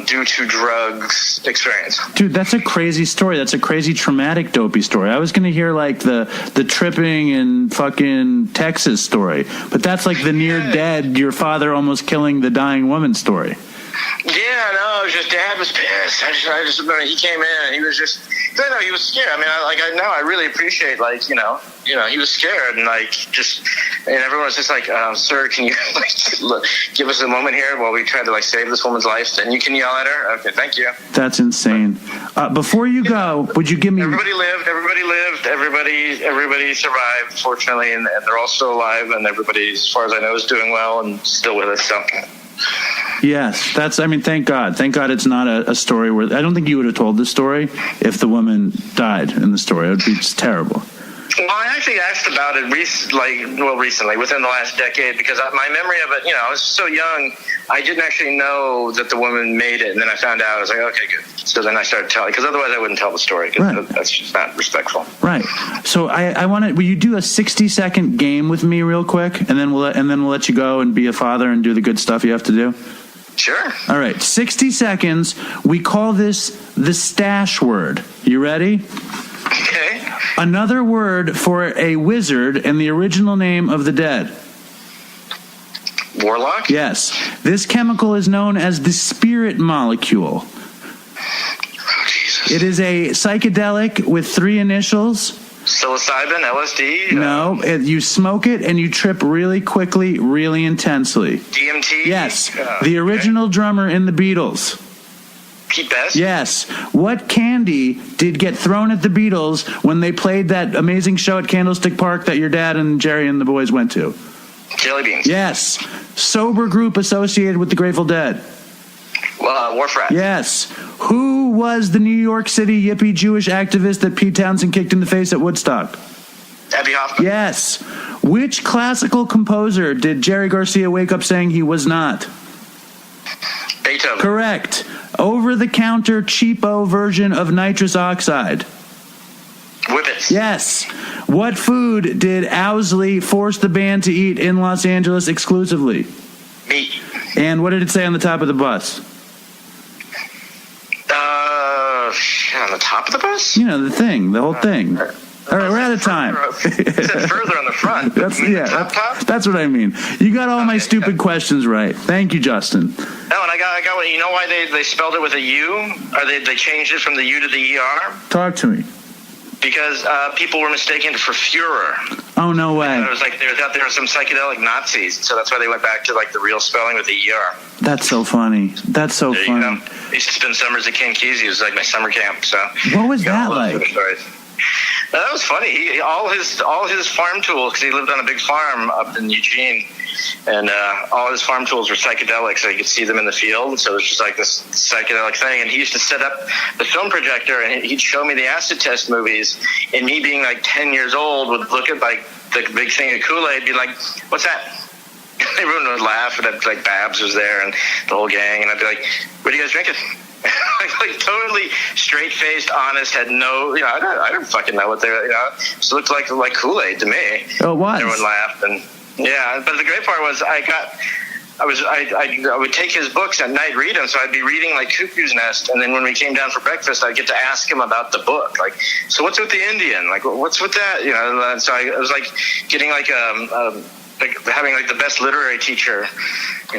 due to drugs experience. Dude, that's a crazy story. That's a crazy traumatic Dopey story. I was going to hear like the tripping in fucking Texas story, but that's like the near dead, your father almost killing the dying woman story. Yeah, no, it was just Dad was pissed. I just remember he came in and he was just, he was scared. I mean, I really appreciate he was scared and and everyone was just like, sir, can you give us a moment here while we try to save this woman's life? Then you can yell at her. Okay, thank you. That's insane. Before you go, would you give me? Everybody lived. Everybody survived, fortunately, and they're all still alive. And everybody, as far as I know, is doing well and still with us. So. Yes, thank God. Thank God it's not a story where I don't think you would have told this story if the woman died in the story. It would be just terrible. Well, I actually asked about it recently, within the last decade, because my memory of it, I was so young, I didn't actually know that the woman made it, and then I found out. I was like, okay, good. So then I started telling, because otherwise I wouldn't tell the story, because that's just not respectful. Right. So I want to. Will you do a 60-second game with me, real quick, and then we'll let you go and be a father and do the good stuff you have to do. Sure. All right, 60 seconds. We call this the stash word. You ready? Okay. Another word for a wizard and the original name of the dead. Warlock? Yes. This chemical is known as the spirit molecule. Oh, Jesus. It is a psychedelic with 3 initials. Psilocybin, LSD? No, you smoke it and you trip really quickly, really intensely. DMT? Yes. The original drummer in the Beatles. Pete Best? Yes. What candy did get thrown at the Beatles when they played that amazing show at Candlestick Park that your dad and Jerry and the boys went to? Jelly beans. Yes. Sober group associated with the Grateful Dead. Wharf Rat. Yes. Who was the New York City yippie Jewish activist that Pete Townsend kicked in the face at Woodstock? Abby Hoffman. Yes. Which classical composer did Jerry Garcia wake up saying he was not? Beethoven. Correct. Over-the-counter cheapo version of nitrous oxide. Whippets. Yes. What food did Owsley force the band to eat in Los Angeles exclusively? Meat. And what did it say on the top of the bus? On the top of the bus? You know, the thing, the whole thing. All right, we're out of time. It said further on the front. That's what I mean. You got all my stupid questions right. Thank you, Justin. Oh, and I got one. You know why they spelled it with a U? Or they changed it from the U to the ER? Talk to me. Because people were mistaken for Fuhrer. Oh, no way. It was like there were some psychedelic Nazis, so that's why they went back to like the real spelling with the ER. That's so funny. That's so funny. You know, I used to spend summers at King Kesey. It was like my summer camp. So what was that like? That was funny. All his farm tools, because he lived on a big farm up in Eugene, and all his farm tools were psychedelic, so you could see them in the field. So it was just like this psychedelic thing. And he used to set up the film projector, and he'd show me the acid test movies. And me being like 10 years old would look at like the big thing of Kool-Aid, be like, "What's that?" Everyone would laugh, and like Babs was there and the whole gang, and I'd be like, "What are you guys drinking?" like totally straight-faced, honest, had no, I don't fucking know what they're, just looked like Kool-Aid to me. Oh, what? Everyone laughed, and yeah, but the great part was I would take his books at night, read them, so I'd be reading like Cuckoo's Nest, and then when we came down for breakfast, I'd get to ask him about the book, like, so what's with the Indian? Like, what's with that? And so I was like getting like like having like the best literary teacher, for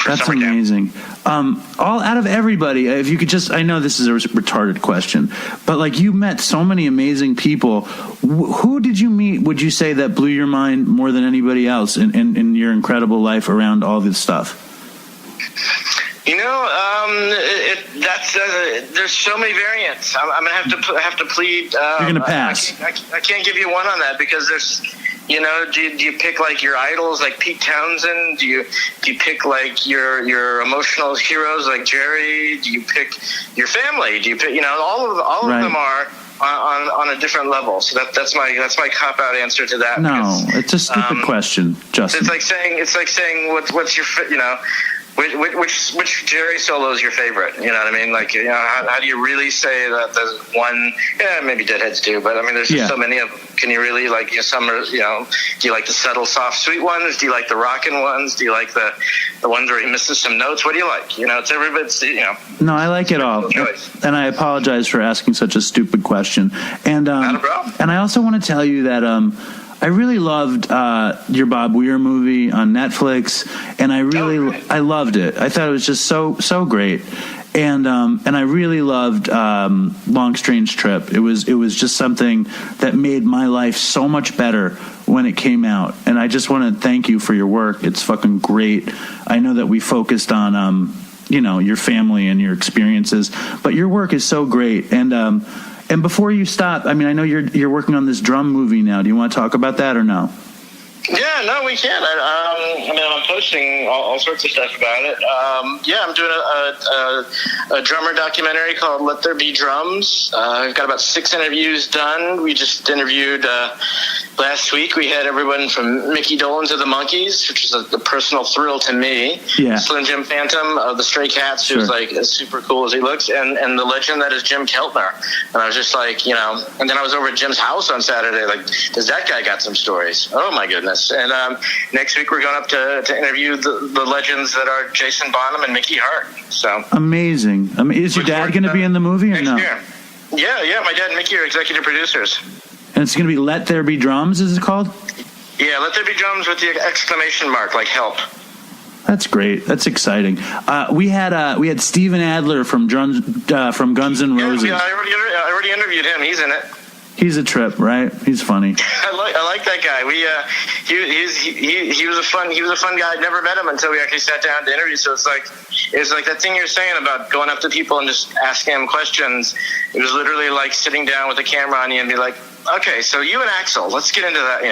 That's summer camp. amazing. All out of everybody, if you could just, I know this is a retarded question, but like you met so many amazing people. Who did you meet, would you say, that blew your mind more than anybody else in your incredible life around all this stuff? There's so many variants. I'm gonna have to plead. You're gonna pass. I can't give you one on that because there's. Do you pick like your idols like Pete Townsend? Do you pick like your emotional heroes like Jerry? Do you pick your family? Do you pick all of them are on a different level. So that's my cop out answer to that. No, it's a stupid question, Justin. It's like saying what's your which Jerry solo is your favorite? You know what I mean? Like, how do you really say that there's one? Yeah, maybe Deadheads do, but I mean, there's just so many of them. Can you really like? Some are, do you like the subtle, soft, sweet ones? Do you like the rockin' ones? Do you like the ones where he misses some notes? What do you like? It's everybody's. No, I like it all, and I apologize for asking such a stupid question. And not a problem. And I also want to tell you that I really loved your Bob Weir movie on Netflix, and I loved it. I thought it was just so great, and I really loved Long Strange Trip. It was just something that made my life so much better when it came out, and I just want to thank you for your work. It's fucking great. I know that we focused on your family and your experiences, but your work is so great. And before you stop, I mean, I know you're working on this drum movie now. Do you want to talk about that or no? Yeah, no, we can. I'm posting all sorts of stuff about it. I'm doing a drummer documentary called Let There Be Drums. I've got about 6 interviews done. We just interviewed last week. We had everyone from Mickey Dolenz of the Monkees, which is a personal thrill to me. Yeah. Slim Jim Phantom of the Stray Cats, who's like as super cool as he looks, and the legend that is Jim Keltner. And I was just like, and then I was over at Jim's house on Saturday. Like, does that guy got some stories? Oh my goodness. And next week we're going up to interview the legends that are Jason Bonham and Mickey Hart. So amazing. I mean, is your dad going to be in the movie or no? Year. Yeah. My dad and Mickey are executive producers. And it's going to be Let There Be Drums, is it called? Yeah, Let There Be Drums with the exclamation mark, like help. That's great. That's exciting. We had Steven Adler from Guns N' Roses. Yeah, I already interviewed him. He's in it. He's a trip, right? He's funny. I like that guy. He was a fun guy. I'd never met him until we actually sat down to interview. So it's like that thing you're saying about going up to people and just asking them questions. It was literally like sitting down with a camera on you and be like, okay, so you and Axel, let's get into that,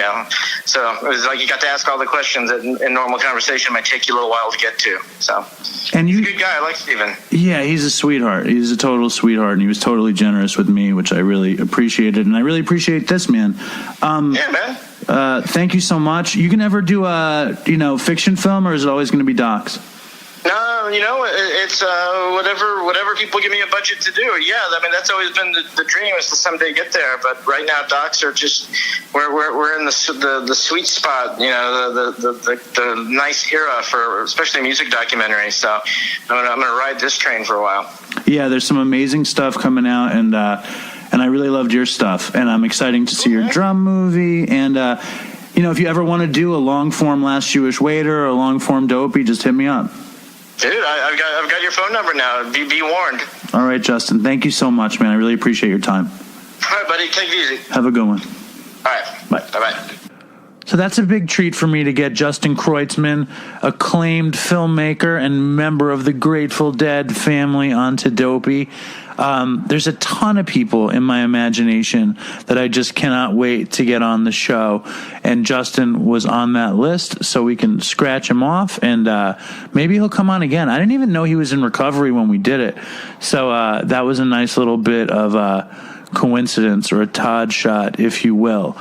So it was like you got to ask all the questions that in normal conversation might take you a little while to get to. So, and he's a good guy. I like Steven. Yeah, he's a sweetheart. He's a total sweetheart, and he was totally generous with me, which I really appreciated. And I really appreciate this, man. Yeah, man. Thank you so much. You can ever do a, fiction film, or is it always going to be docs? No, it's whatever people give me a budget to do. Yeah, I mean that's always been the dream, is to someday get there. But right now, docs are just we're in the sweet spot. The nice era for especially music documentaries. So I'm gonna ride this train for a while. Yeah, there's some amazing stuff coming out, and I really loved your stuff, and I'm excited to see your drum movie. And if you ever want to do a long form Last Jewish Waiter or a long form Dopey, just hit me up. Dude, I've got your phone number now. Be warned. All right, Justin. Thank you so much, man. I really appreciate your time. All right, buddy. Take it easy. Have a good one. All right. Bye. Bye-bye. So that's a big treat for me to get Justin Kreutzmann, acclaimed filmmaker and member of the Grateful Dead family, onto Dopey. There's a ton of people in my imagination that I just cannot wait to get on the show. And Justin was on that list, so we can scratch him off, and maybe he'll come on again. I didn't even know he was in recovery when we did it. So that was a nice little bit of coincidence, or a Todd shot, if you will.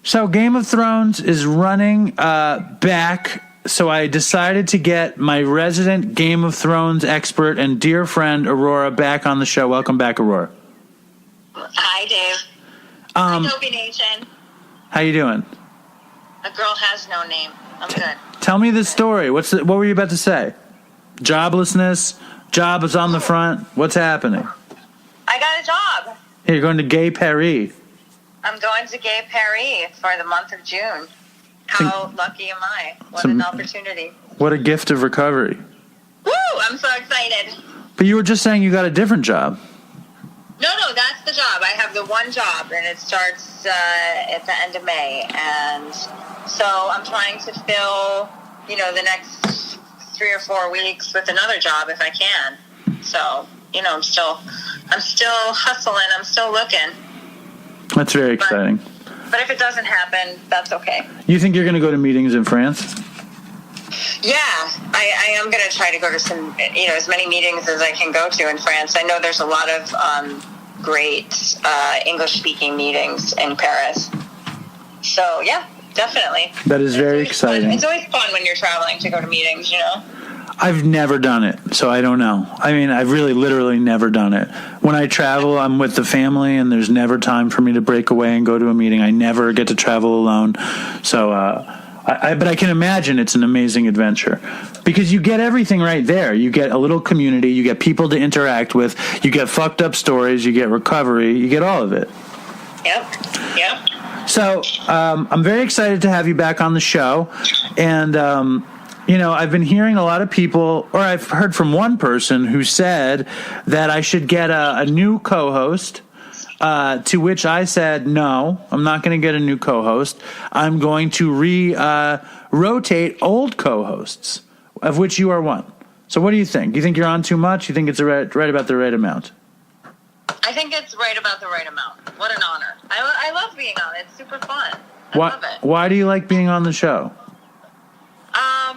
So Game of Thrones is running back. So I decided to get my resident Game of Thrones expert and dear friend Aurora back on the show. Welcome back, Aurora. Hi, Dave. Hi, Dopey Nation. How you doing? A girl has no name. I'm good. Tell me the story. What were you about to say? Joblessness? Job is on the front? What's happening? I got a job. Hey, you're going to Gay Paris. I'm going to Gay Paris for the month of June. How lucky am I? What an opportunity. What a gift of recovery. Woo! I'm so excited. But you were just saying you got a different job. No, that's the job. I have the one job, and it starts at the end of May. And so I'm trying to fill, the next 3 or 4 weeks with another job if I can. So, I'm still hustling. I'm still looking. That's very exciting. But if it doesn't happen, that's okay. You think you're going to go to meetings in France? Yeah, I am going to try to go to some, as many meetings as I can go to in France. I know there's a lot of great English-speaking meetings in Paris. So, yeah, definitely. That is very exciting. Fun. It's always fun when you're traveling to go to meetings, I've never done it, so I don't know. I mean, I've really literally never done it. When I travel, I'm with the family, and there's never time for me to break away and go to a meeting. I never get to travel alone. So, but I can imagine it's an amazing adventure, because you get everything right there. You get a little community, you get people to interact with, you get fucked up stories, you get recovery, you get all of it. Yep. So, I'm very excited to have you back on the show, and I've been hearing a lot of people, or I've heard from one person who said that I should get a new co-host, to which I said, no, I'm not going to get a new co-host. I'm going to rotate old co-hosts, of which you are one. So what do you think? Do you think you're on too much? You think it's right about the right amount? I think it's right about the right amount. What an honor. I love being on. It's super fun. I love it. Why do you like being on the show?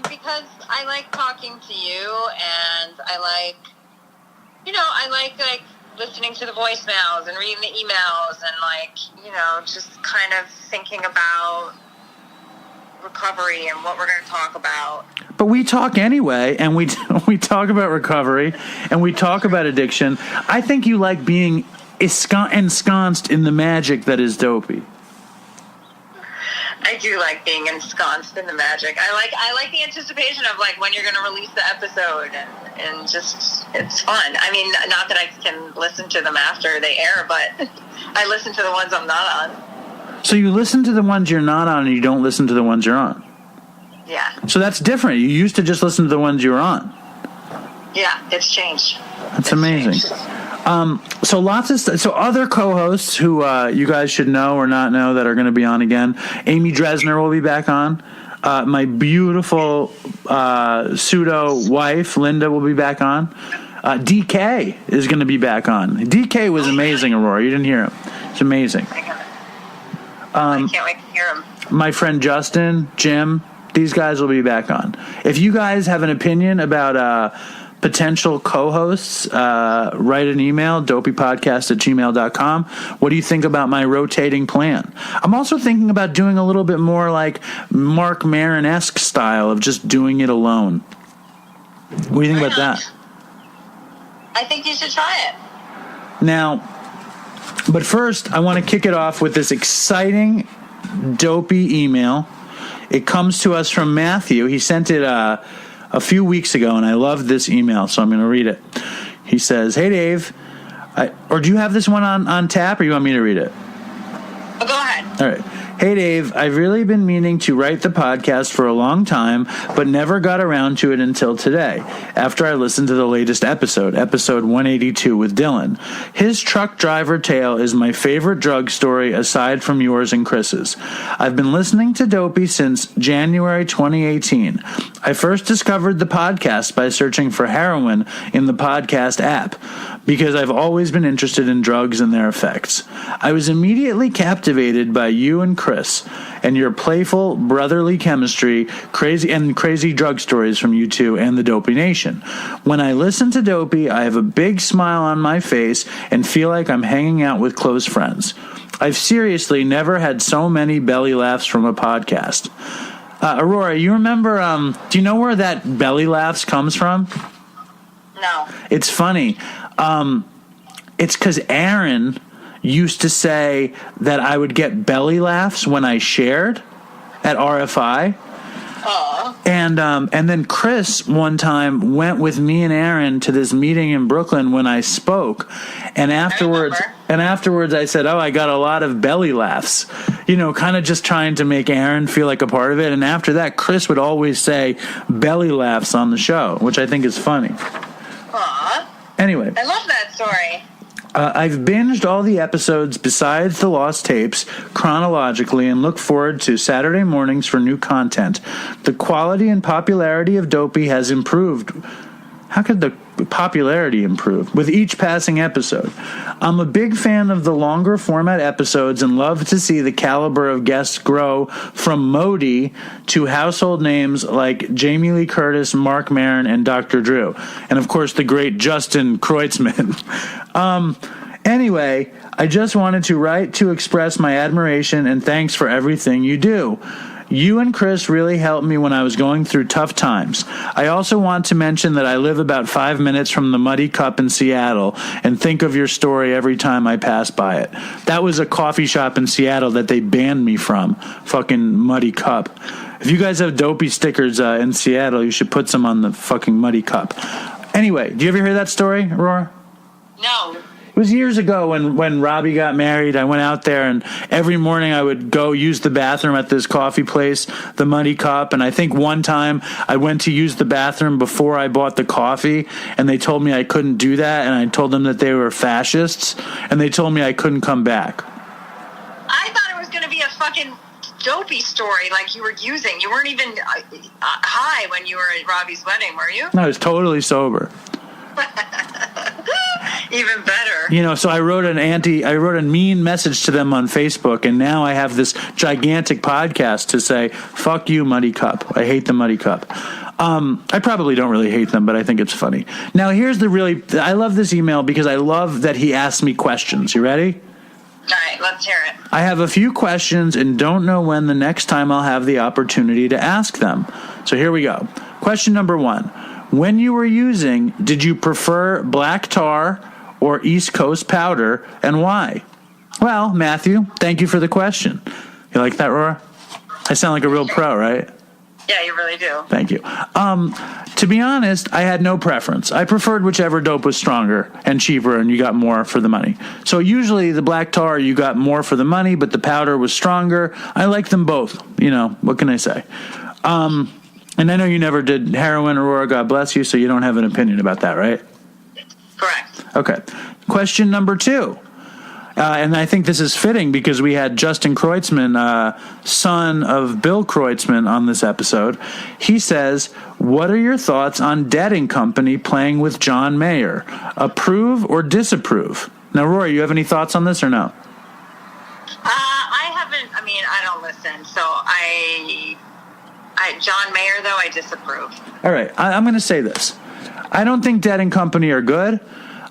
Because I like talking to you, and I like listening to the voicemails and reading the emails, and just kind of thinking about recovery and what we're going to talk about. But we talk anyway, and we talk about recovery, and we talk about addiction. I think you like being ensconced in the magic that is Dopey. I do like being ensconced in the magic. I like the anticipation of when you're going to release the episode, and just it's fun. I mean, not that I can listen to them after they air, but I listen to the ones I'm not on. So you listen to the ones you're not on, and you don't listen to the ones you're on. Yeah. So that's different. You used to just listen to the ones you were on. Yeah, it's changed. That's amazing. Changed. So lots of so other co-hosts who you guys should know or not know that are going to be on again. Amy Dresner will be back on. My beautiful pseudo wife Linda will be back on. DK is going to be back on. DK was amazing, Aurora. You didn't hear him. It's amazing. I can't wait to hear them. My friend Justin, Jim, these guys will be back on. If you guys have an opinion about potential co-hosts, write an email, dopeypodcast@gmail.com. What do you think about my rotating plan? I'm also thinking about doing a little bit more like Mark Maron-esque style of just doing it alone. What do you think about that? I think you should try it. Now, but first, I want to kick it off with this exciting Dopey email. It comes to us from Matthew. He sent it a few weeks ago, and I love this email, so I'm going to read it. He says, "Hey, Dave," or do you have this one on tap, or you want me to read it? Well, go ahead. All right. "Hey, Dave, I've really been meaning to write the podcast for a long time, but never got around to it until today, after I listened to the latest episode 182 with Dylan. His truck driver tale is my favorite drug story aside from yours and Chris's. I've been listening to Dopey since January 2018. I first discovered the podcast by searching for heroin in the podcast app, because I've always been interested in drugs and their effects. I was immediately captivated by you and Chris, and your playful, brotherly chemistry, crazy drug stories from you two and the Dopey Nation. When I listen to Dopey, I have a big smile on my face and feel like I'm hanging out with close friends. I've seriously never had so many belly laughs from a podcast." Aurora, you remember, do you know where that belly laughs comes from? No. It's funny. It's because Aaron used to say that I would get belly laughs when I shared at RFI. And then Chris one time went with me and Aaron to this meeting in Brooklyn when I spoke, and afterwards I said, "Oh, I got a lot of belly laughs," kind of just trying to make Aaron feel like a part of it. And after that, Chris would always say belly laughs on the show, which I think is funny. Aw. Anyway, I love that story. I've binged all the episodes besides the lost tapes chronologically and look forward to Saturday mornings for new content. The quality and popularity of Dopey has improved. How could the popularity improve with each passing episode? I'm a big fan of the longer format episodes and love to see the caliber of guests grow from Modi to household names like Jamie Lee Curtis, Mark Maron, and Dr. Drew. And of course, the great Justin Kreutzmann. Anyway, I just wanted to write to express my admiration and thanks for everything you do. You and Chris really helped me when I was going through tough times. I also want to mention that I live about 5 minutes from the Muddy Cup in Seattle and think of your story every time I pass by it. That was a coffee shop in Seattle that they banned me from. Fucking Muddy Cup. If you guys have Dopey stickers in Seattle, you should put some on the fucking Muddy Cup. Anyway, do you ever hear that story, Aurora? No. It was years ago when Robbie got married. I went out there, and every morning I would go use the bathroom at this coffee place, the Muddy Cup. And I think one time I went to use the bathroom before I bought the coffee, and they told me I couldn't do that. And I told them that they were fascists, and they told me I couldn't come back. I thought it was going to be a fucking Dopey story, like you were using. You weren't even high when you were at Robbie's wedding, were you? No, I was totally sober. Even better. So I wrote a mean message to them on Facebook, and now I have this gigantic podcast to say, fuck you, Muddy Cup. I hate the Muddy Cup. I probably don't really hate them, but I think it's funny. Now, I love this email because I love that he asked me questions. You ready? All right, let's hear it. I have a few questions and don't know when the next time I'll have the opportunity to ask them. So here we go. Question number 1. When you were using, did you prefer black tar or East Coast powder, and why? Well, Matthew, thank you for the question. You like that, Aurora? I sound like a real pro, right? Yeah, you really do. Thank you. To be honest, I had no preference. I preferred whichever dope was stronger and cheaper and you got more for the money. So usually the black tar, you got more for the money, but the powder was stronger. I like them both. What can I say? And I know you never did heroin, Aurora, God bless you, so you don't have an opinion about that, right? Correct. Okay. Question number 2. And I think this is fitting because we had Justin Kreutzmann, son of Bill Kreutzmann, on this episode. He says, what are your thoughts on Dead & Company playing with John Mayer? Approve or disapprove? Now, Rory, you have any thoughts on this or no? I haven't. I mean, John Mayer, though, I disapprove. All right, I'm going to say this. I don't think Dead and Company are good.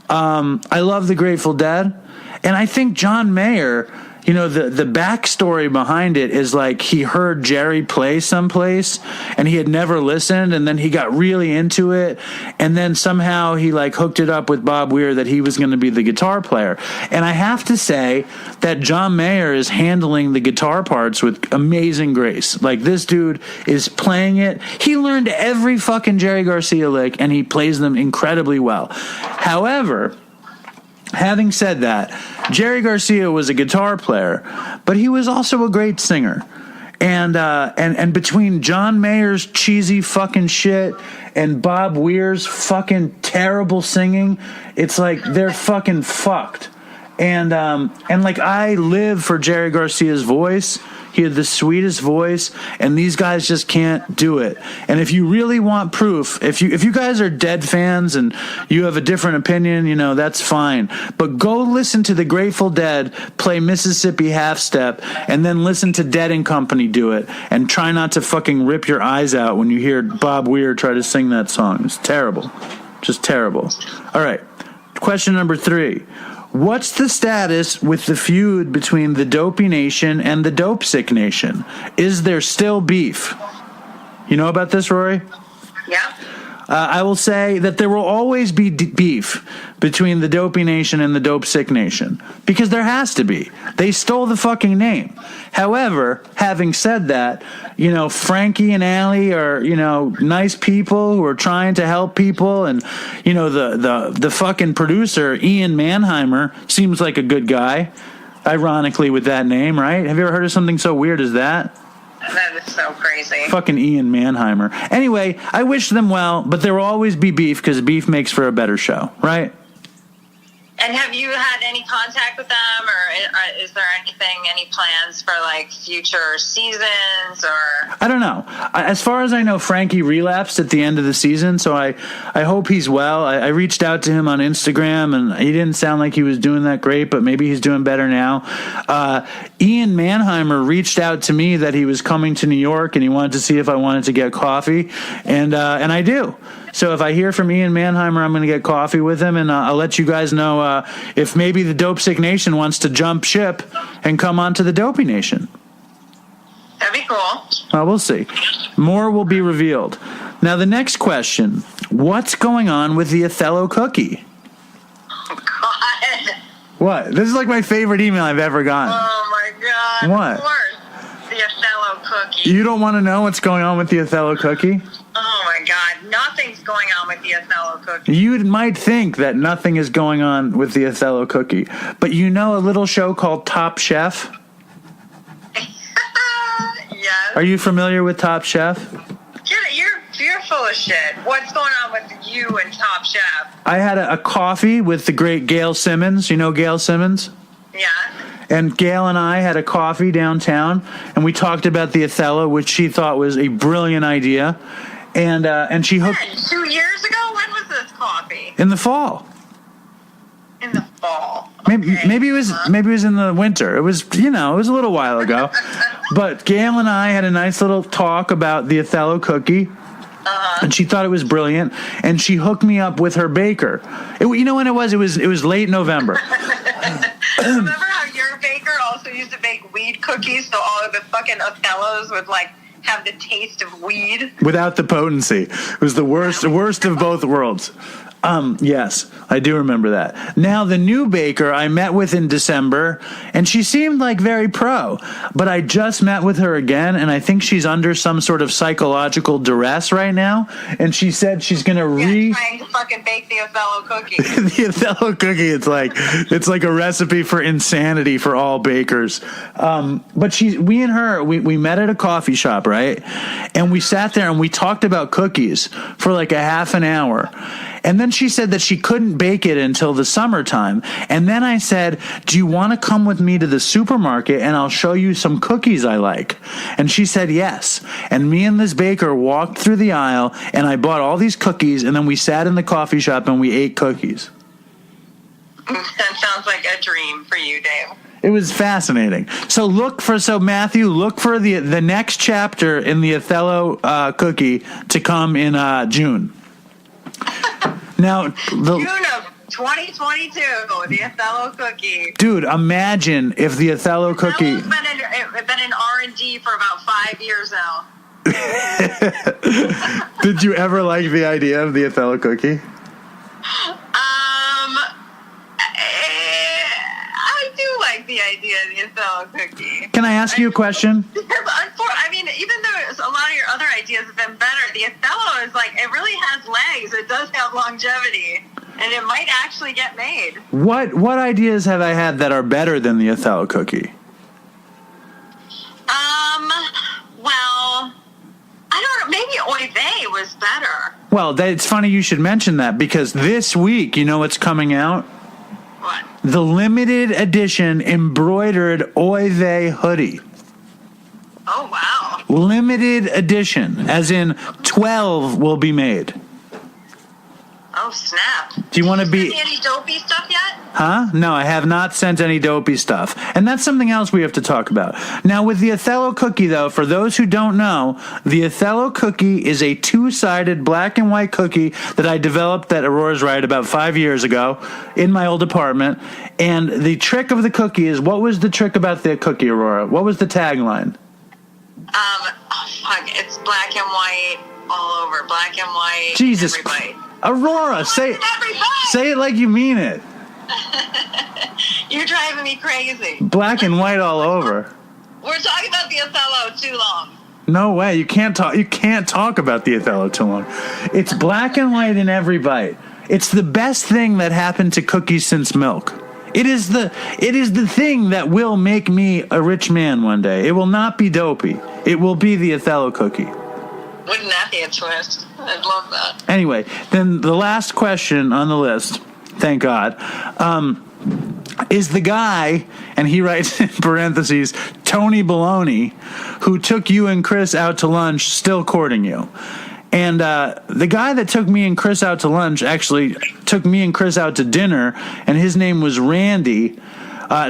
I love the Grateful Dead. And I think John Mayer, you know, the backstory behind it is like he heard Jerry play someplace and he had never listened, and then he got really into it, and then somehow he like hooked it up with Bob Weir that he was going to be the guitar player. And I have to say that John Mayer is handling the guitar parts with amazing grace. Like, this dude is playing it. He learned every fucking Jerry Garcia lick and he plays them incredibly well. However, having said that, Jerry Garcia was a guitar player, but he was also a great singer. And between John Mayer's cheesy fucking shit and Bob Weir's fucking terrible singing, it's like they're fucking fucked. And like, I live for Jerry Garcia's voice. He had the sweetest voice, and these guys just can't do it. And if you really want proof, if you guys are Dead fans and you have a different opinion, you know, that's fine. But go listen to the Grateful Dead play Mississippi Half Step, and then listen to Dead and Company do it, and try not to fucking rip your eyes out when you hear Bob Weir try to sing that song. It's terrible. Just terrible. All right. Question number 3. What's the status with the feud between the Dopey Nation and the Dope Sick Nation? Is there still beef? You know about this, Rory? Yeah. I will say that there will always be beef between the Dopey Nation and the Dope Sick Nation, because there has to be. They stole the fucking name. However, having said that, you know, Frankie and Allie are, you know, nice people who are trying to help people, and, you know, the fucking producer, Ian Mannheimer, seems like a good guy, ironically, with that name, right? Have you ever heard of something so weird as that? That is so crazy. Fucking Ian Mannheimer. Anyway, I wish them well, but there will always be beef, because beef makes for a better show, right? And have you had any contact with them, or is there any plans for like future seasons, or? I don't know. As far as I know, Frankie relapsed at the end of the season, so I hope he's well. I reached out to him on Instagram, and he didn't sound like he was doing that great, but maybe he's doing better now. Ian Mannheimer reached out to me that he was coming to New York, and he wanted to see if I wanted to get coffee, and I do. So if I hear from Ian Mannheimer, I'm going to get coffee with him, and I'll let you guys know if maybe the Dope Sick Nation wants to jump ship and come on to the Dopey Nation. That'd be cool. We'll see. More will be revealed. Now, the next question, what's going on with the Othello cookie? Oh, God. What? This is like my favorite email I've ever gotten. Oh, my God. What? Of course. The Othello cookie. You don't want to know what's going on with the Othello cookie? Oh, my God. Nothing's going on with the Othello cookie. You might think that nothing is going on with the Othello cookie, but you know a little show called Top Chef? Yes. Are you familiar with Top Chef? You're full of shit. What's going on with you and Top Chef? I had a coffee with the great Gail Simmons. You know Gail Simmons? Yeah. And Gail and I had a coffee downtown, and we talked about the Othello, which she thought was a brilliant idea. And she hooked... 2 years ago? When was this coffee? In the fall. In the fall. Maybe it was in the winter. It was, you know, it was a little while ago. But Gail and I had a nice little talk about the Othello cookie. And she thought it was brilliant, and she hooked me up with her baker. You know when it was? It was late November. Remember how your baker also used to bake weed cookies, so all of the fucking Othellos would like have the taste of weed without the potency? It was the worst of both worlds. Yes, I do remember that. Now, the new baker I met with in December, and she seemed like very pro, but I just met with her again, and I think she's under some sort of psychological duress right now, and she said she's going to trying to fucking bake the Othello cookie. The Othello cookie, it's like a recipe for insanity for all bakers. But we and her, we met at a coffee shop, right? And we sat there and we talked about cookies for like a half an hour. And then she said that she couldn't bake it until the summertime. And then I said, do you want to come with me to the supermarket and I'll show you some cookies I like? And she said yes. And me and this baker walked through the aisle, and I bought all these cookies, and then we sat in the coffee shop and we ate cookies. That sounds like a dream for you, Dave. It was fascinating. So Matthew, look for the next chapter in the Othello cookie to come in June. Now, June of 2022, the Othello cookie. Dude, imagine if the Othello cookie. It's been in R&D for about 5 years now. Did you ever like the idea of the Othello cookie? I do like the idea of the Othello cookie. Can I ask you a question? I mean, even though a lot of your other ideas have been better, the Othello is like, it really has legs. It does have longevity. And it might actually get made. What ideas have I had that are better than the Othello cookie? Well, I don't know. Maybe Oy Vey was better. Well, it's funny you should mention that because this week, you know what's coming out? What? The limited edition embroidered Oy Vey hoodie. Oh, wow. Limited edition, as in 12 will be made. Oh, snap. Do you want to be... Send me any Dopey stuff yet? Huh? No, I have not sent any Dopey stuff. And that's something else we have to talk about. Now, with the Othello cookie, though, for those who don't know, the Othello cookie is a two-sided black and white cookie that I developed at Aurora's Right about 5 years ago in my old apartment. And the trick of the cookie is, what was the trick about the cookie, Aurora? What was the tagline? It's black and white all over. Black and white. Jesus. Every bite. Aurora, say it like you mean it. You're driving me crazy. Black and white all over. We're talking about the Othello too long. No way. You can't talk about the Othello too long. It's black and white in every bite. It's the best thing that happened to cookies since milk. It is the thing that will make me a rich man one day. It will not be Dopey. It will be the Othello cookie. Wouldn't that be a twist? I'd love that. Anyway, then the last question on the list, thank God, is the guy, and he writes in parentheses, Tony Baloney, who took you and Chris out to lunch, still courting you. And the guy that took me and Chris out to lunch actually took me and Chris out to dinner, and his name was Randy.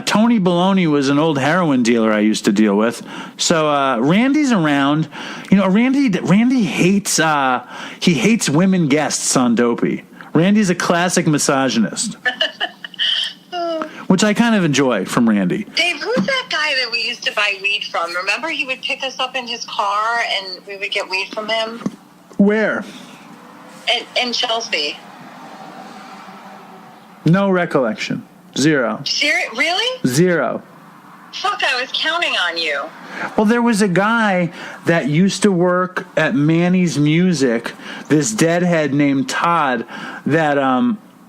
Tony Baloney was an old heroin dealer I used to deal with. So Randy's around. You know, Randy hates women guests on Dopey. Randy's a classic misogynist, which I kind of enjoy from Randy. Dave, who's that guy that we used to buy weed from? Remember, he would pick us up in his car and we would get weed from him? Where? In Chelsea. No recollection. Zero. Really? Zero. Fuck, I was counting on you. Well, there was a guy that used to work at Manny's Music, this deadhead named Todd, that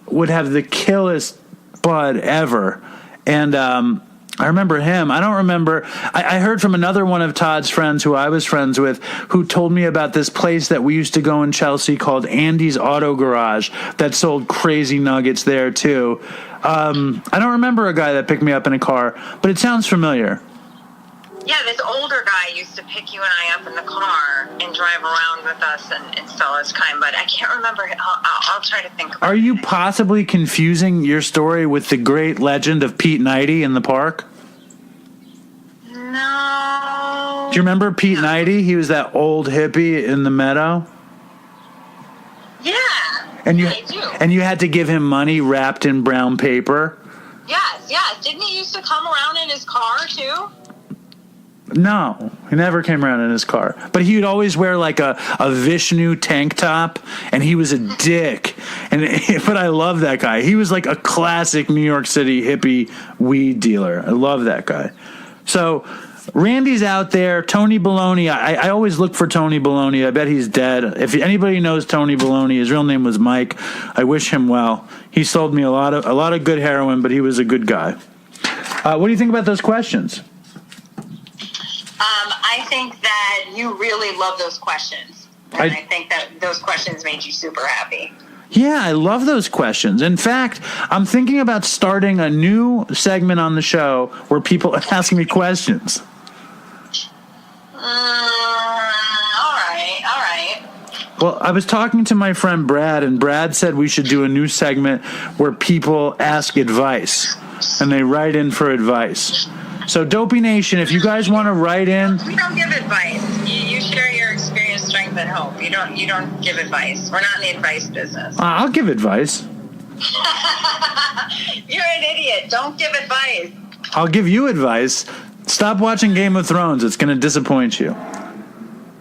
would have the killest bud ever. And I remember him. I don't remember. I heard from another one of Todd's friends who I was friends with who told me about this place that we used to go in Chelsea called Andy's Auto Garage that sold crazy nuggets there, too. I don't remember a guy that picked me up in a car, but it sounds familiar. Yeah, this older guy used to pick you and I up in the car and drive around with us and sell us kind, but I can't remember. I'll try to think about it. Are you possibly confusing your story with the great legend of Pete Knighty in the park? No. Do you remember Pete Knighty? He was that old hippie in the meadow. Yeah. I do. And you had to give him money wrapped in brown paper. Yes. Didn't he used to come around in his car too? No, he never came around in his car. But he would always wear like a Vishnu tank top, and he was a dick. But I love that guy. He was like a classic New York City hippie weed dealer. I love that guy. So Randy's out there. Tony Baloney. I always look for Tony Baloney. I bet he's dead. If anybody knows Tony Baloney, his real name was Mike. I wish him well. He sold me a lot of good heroin, but he was a good guy. What do you think about those questions? I think that you really love those questions. And I think that those questions made you super happy. Yeah, I love those questions. In fact, I'm thinking about starting a new segment on the show where people ask me questions. All right. Well, I was talking to my friend Brad, and Brad said we should do a new segment where people ask advice, and they write in for advice. So, Dopey Nation, if you guys want to write in... We don't give advice. You share your experience, strength, and hope. You don't give advice. We're not in the advice business. I'll give advice. You're an idiot. Don't give advice. I'll give you advice. Stop watching Game of Thrones. It's going to disappoint you.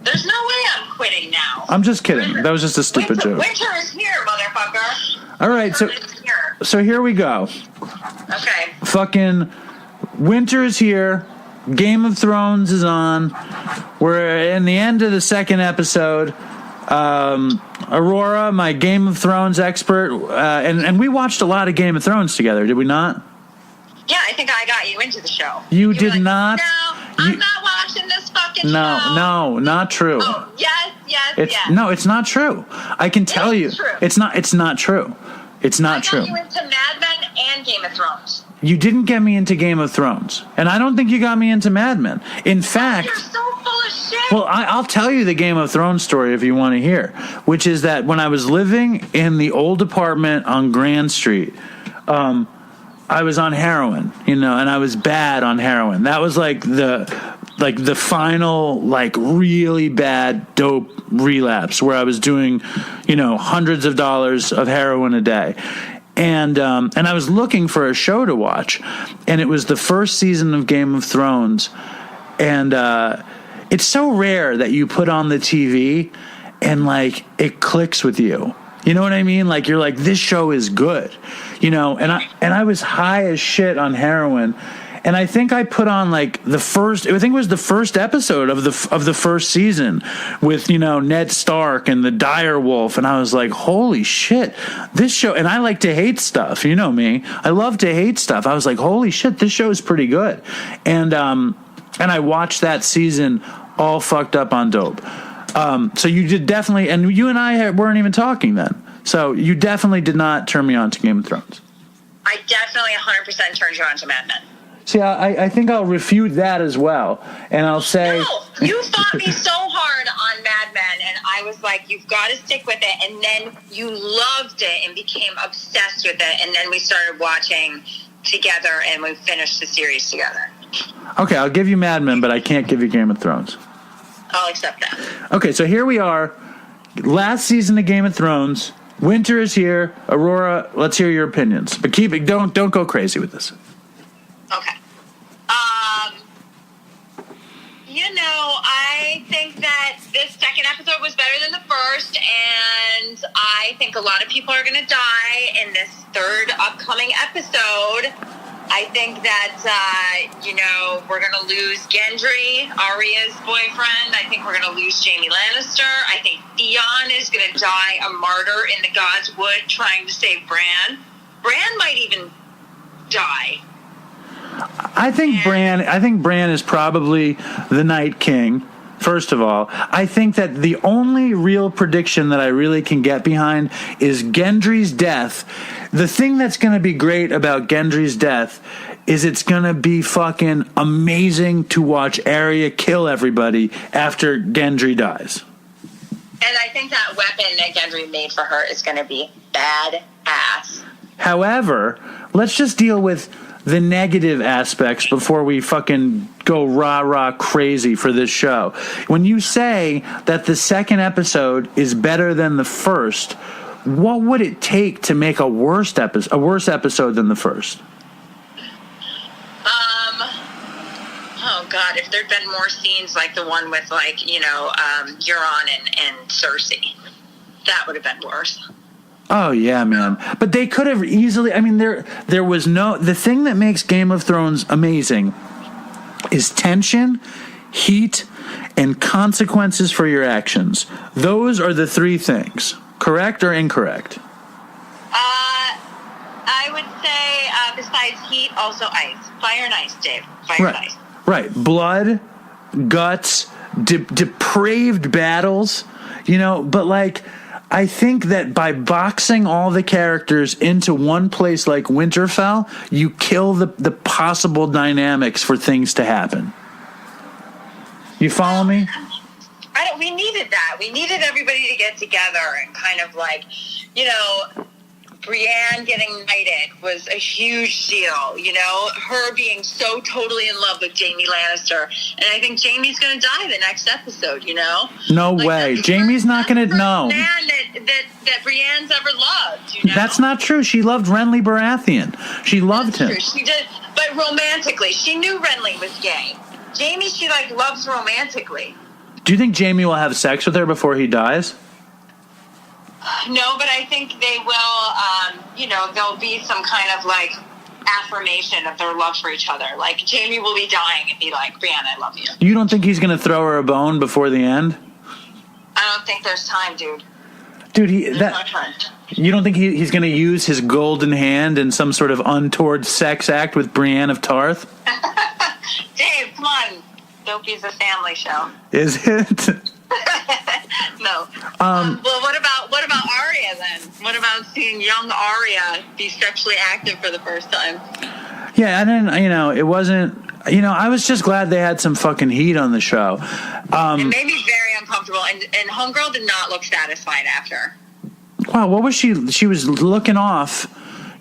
There's no way I'm quitting now. I'm just kidding. That was just a stupid joke. Winter is here, motherfucker. All right, so here we go. Okay. Fucking winter is here. Game of Thrones is on. We're in the end of the second episode. Aurora, my Game of Thrones expert, and we watched a lot of Game of Thrones together, did we not? Yeah, I think I got you into the show. You did like, not. No, I'm not watching this fucking show. No, not true. Oh, yes. No, it's not true. I can tell you. True. It's not true. It's not true. I got you into Mad Men and Game of Thrones. You didn't get me into Game of Thrones. And I don't think you got me into Mad Men. In fact... You're so full of shit. Well, I'll tell you the Game of Thrones story if you want to hear, which is that when I was living in the old apartment on Grand Street, I was on heroin, and I was bad on heroin. That was like the final, like, really bad dope relapse where I was doing, hundreds of dollars of heroin a day. And I was looking for a show to watch, and it was the first season of Game of Thrones. And it's so rare that you put on the TV and, like, it clicks with you. You know what I mean? Like, you're like, this show is good, and I was high as shit on heroin. And I think I put on like I think it was the first episode of the first season with, Ned Stark and the dire wolf. And I was like, holy shit, this show. And I like to hate stuff. You know me. I love to hate stuff. I was like, holy shit, this show is pretty good. And I watched that season all fucked up on dope. So you did definitely, and you and I weren't even talking then. So you definitely did not turn me on to Game of Thrones. I definitely 100% turned you on to Mad Men. See, I think I'll refute that as well, and I'll say... No, you fought me so hard on Mad Men, and I was like, you've got to stick with it, and then you loved it and became obsessed with it, and then we started watching together, and we finished the series together. Okay, I'll give you Mad Men, but I can't give you Game of Thrones. I'll accept that. Okay, so here we are, last season of Game of thrones. Winter is here. Aurora, let's hear your opinions, but keep it. Don't go crazy with this. Okay. I think that this second episode was better than the first, and I think a lot of people are going to die in this third upcoming episode. I think that, we're going to lose Gendry, Arya's boyfriend. I think we're going to lose Jaime Lannister. I think Theon is going to die a martyr in the God's Wood trying to save Bran. Bran might even die. I think Bran is probably the Night King. First of all, I think that the only real prediction that I really can get behind is Gendry's death. The thing that's going to be great about Gendry's death is it's going to be fucking amazing to watch Arya kill everybody after Gendry dies. And I think that weapon that Gendry made for her is going to be badass. However, let's just deal with the negative aspects before we fucking go rah-rah crazy for this show. When you say that the second episode is better than the first, what would it take to make a worse episode than the first? Oh God, if there'd been more scenes like the one with Euron and Cersei, that would have been worse. Oh yeah, man. But they could have easily, there was the thing that makes Game of Thrones amazing is tension, heat, and consequences for your actions. Those are the three things. Correct or incorrect? I would say besides heat, also ice. Fire and ice, Dave. Fire and ice. Right. Blood, guts, depraved battles, but I think that by boxing all the characters into one place like Winterfell, you kill the possible dynamics for things to happen. You follow me? We needed that. We needed everybody to get together and kind of like, you know, Brienne getting knighted was a huge deal, you know, her being so totally in love with Jaime Lannister. And I think Jaime's going to die the next episode, you know? No way. Jaime's not going to know. Man that Brienne's ever loved, you know? That's not true. She loved Renly Baratheon. She loved him. True. She did, but romantically. She knew Renly was gay. Jaime, she, like, loves romantically. Do you think Jaime will have sex with her before he dies? No, but I think they will, you know, there'll be some kind of, like, affirmation of their love for each other. Like, Jaime will be dying and be like, Brienne, I love you. You don't think he's going to throw her a bone before the end? I don't think there's time, dude. Dude, there's no time. You don't think he's going to use his golden hand in some sort of untoward sex act with Brienne of Tarth? Dave, come on. Dopey's a family show. Is it? No. Well, what about Arya then? What about seeing young Arya be sexually active for the first time? Yeah, and then, you know, it wasn't, you know, I was just glad they had some fucking heat on the show. It made me very uncomfortable, and Homegirl did not look satisfied after. Wow, what was she was looking off,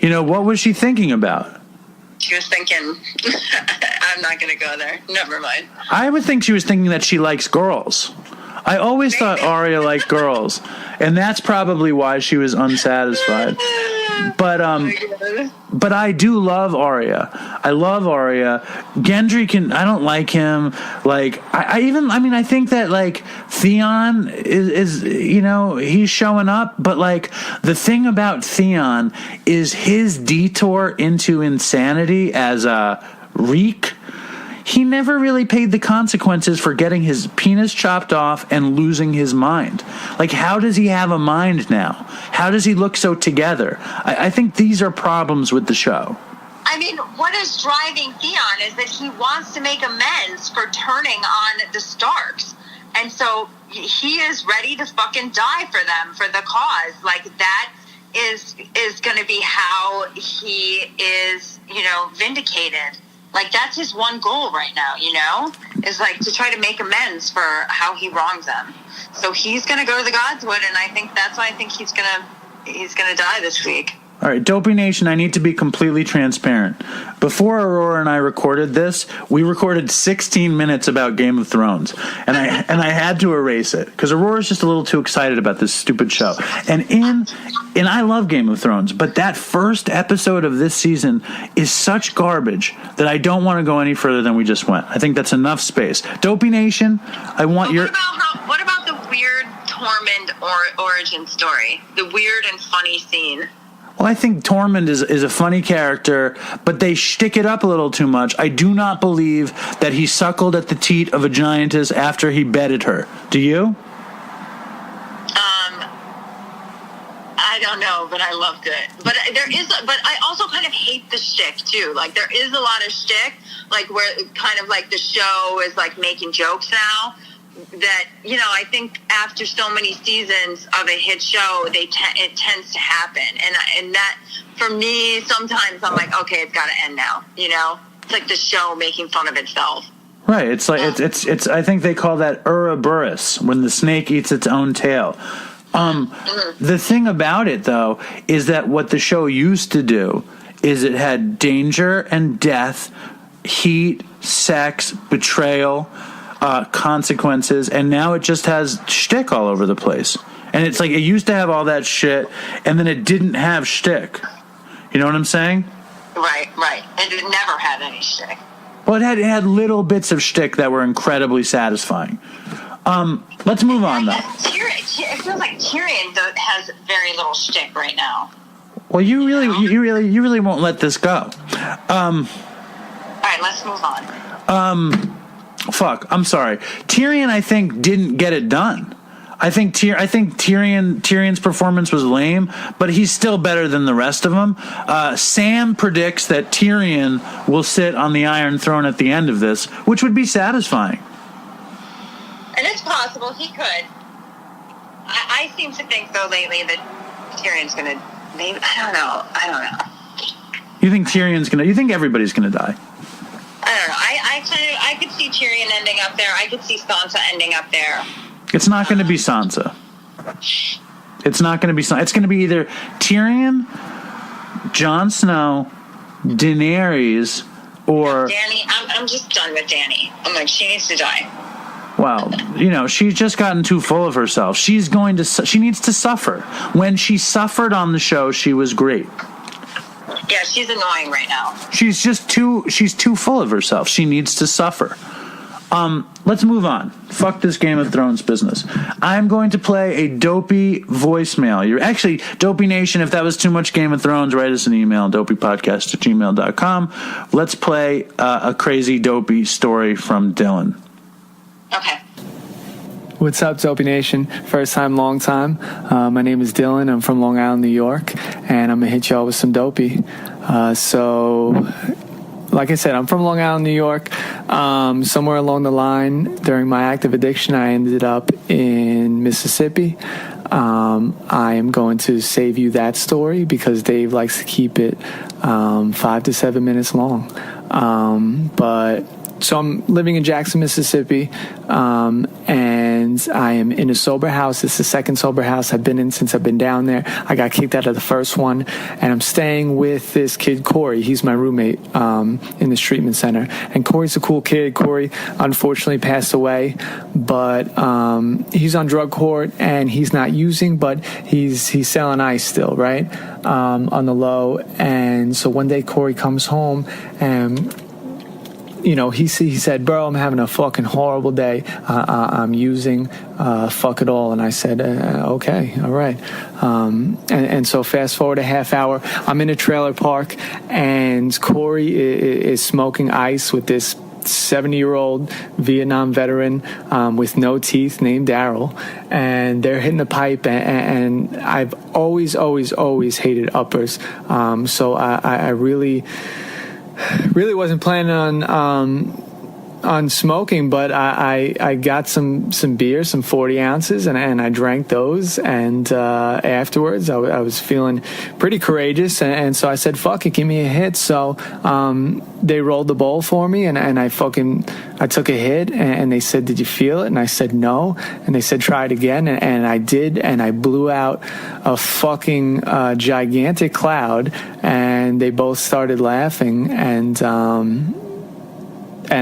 you know, what was she thinking about? She was thinking, I'm not going to go there. Never mind. I would think she was thinking that she likes girls. I always thought Arya liked girls, and that's probably why she was unsatisfied. But I do love Arya. I love Arya. Gendry I don't like him. Like I think that like Theon is you know, he's showing up, but like the thing about Theon is his detour into insanity as a Reek. He never really paid the consequences for getting his penis chopped off and losing his mind. Like, how does he have a mind now? How does he look so together? I think these are problems with the show. I mean, what is driving Theon is that he wants to make amends for turning on the Starks. And so he is ready to fucking die for them, for the cause. Like, that is going to be how he is, you know, vindicated. Like, that's his one goal right now, you know, is like to try to make amends for how he wrongs them. So he's going to go to the Godswood, and I think that's why I think he's going to die this week. All right, Dopey Nation, I need to be completely transparent. Before Aurora and I recorded this, we recorded 16 minutes about Game of Thrones, and I had to erase it because Aurora's just a little too excited about this stupid show. And I love Game of Thrones, but that first episode of this season is such garbage that I don't want to go any further than we just went. I think that's enough space. Dopey Nation, I want your... What about the weird Tormund origin story? The weird and funny scene? Well, I think Tormund is a funny character, but they shtick it up a little too much. I do not believe that he suckled at the teat of a giantess after he bedded her. Do you? I don't know, but I loved it. But I also kind of hate the shtick too. Like, there is a lot of shtick, like where kind of like the show is like making jokes now. That, you know, I think after so many seasons of a hit show, it tends to happen, and that for me sometimes I'm like, okay, it's got to end now. You know, it's like the show making fun of itself. Right. It's like it's. I think they call that Ouroboros, when the snake eats its own tail. The thing about it though is that what the show used to do is it had danger and death, heat, sex, betrayal. Consequences, and now it just has shtick all over the place. And it's like it used to have all that shit, and then it didn't have shtick. You know what I'm saying? Right. And it never had any shtick. Well, it had little bits of shtick that were incredibly satisfying. Let's move on, though. It feels like Tyrion has very little shtick right now. Well, you really won't let this go. All right, let's move on. Fuck, I'm sorry. Tyrion, I think, didn't get it done. I think Tyrion's performance was lame, but he's still better than the rest of them. Sam predicts that Tyrion will sit on the Iron Throne at the end of this, which would be satisfying. And it's possible he could. I seem to think, though, lately that Tyrion's going to... Maybe, I don't know. You think Tyrion's going to... You think everybody's going to die? I don't know. I could see Tyrion ending up there. I could see Sansa ending up there. It's not going to be Sansa. It's not going to be Sansa. It's going to be either Tyrion, Jon Snow, Daenerys, or... Dany. I'm just done with Dany. I'm like, she needs to die. Well, she's just gotten too full of herself. She needs to suffer. When she suffered on the show, she was great. Yeah, she's annoying right now. She's too full of herself. She needs to suffer. Let's move on. Fuck this Game of Thrones business. I'm going to play a Dopey voicemail. You're actually, Dopey Nation, if that was too much Game of Thrones, write us an email, dopeypodcast@gmail.com. Let's play a crazy Dopey story from Dylan. Okay. What's up, Dopey Nation? First time, long time. My name is Dylan. I'm from Long Island, New York, and I'm going to hit y'all with some Dopey. Like I said, I'm from Long Island, New York. Somewhere along the line, during my active addiction, I ended up in Mississippi. I am going to save you that story because Dave likes to keep it 5 to 7 minutes long. So I'm living in Jackson, Mississippi, and I am in a sober house. It's the second sober house I've been in since I've been down there. I got kicked out of the first one, and I'm staying with this kid, Corey. He's my roommate in this treatment center. And Corey's a cool kid. Corey unfortunately passed away, but he's on drug court, and he's not using, but he's selling ice still, right, on the low. And so one day Corey comes home, and he said, bro, I'm having a fucking horrible day. I'm using, fuck it all. And I said, okay, all right. And so fast forward a half hour, I'm in a trailer park, and Corey is smoking ice with this 70-year-old Vietnam veteran with no teeth named Daryl, and they're hitting the pipe, and I've always hated uppers. So I really wasn't planning on smoking, but I got some beer, some 40 ounces, and I drank those, and afterwards I was feeling pretty courageous, and so I said, fuck it, give me a hit. So they rolled the bowl for me, and I took a hit, and they said, did you feel it? And I said, no. And they said, try it again, and I did, and I blew out a fucking gigantic cloud, and they both started laughing, and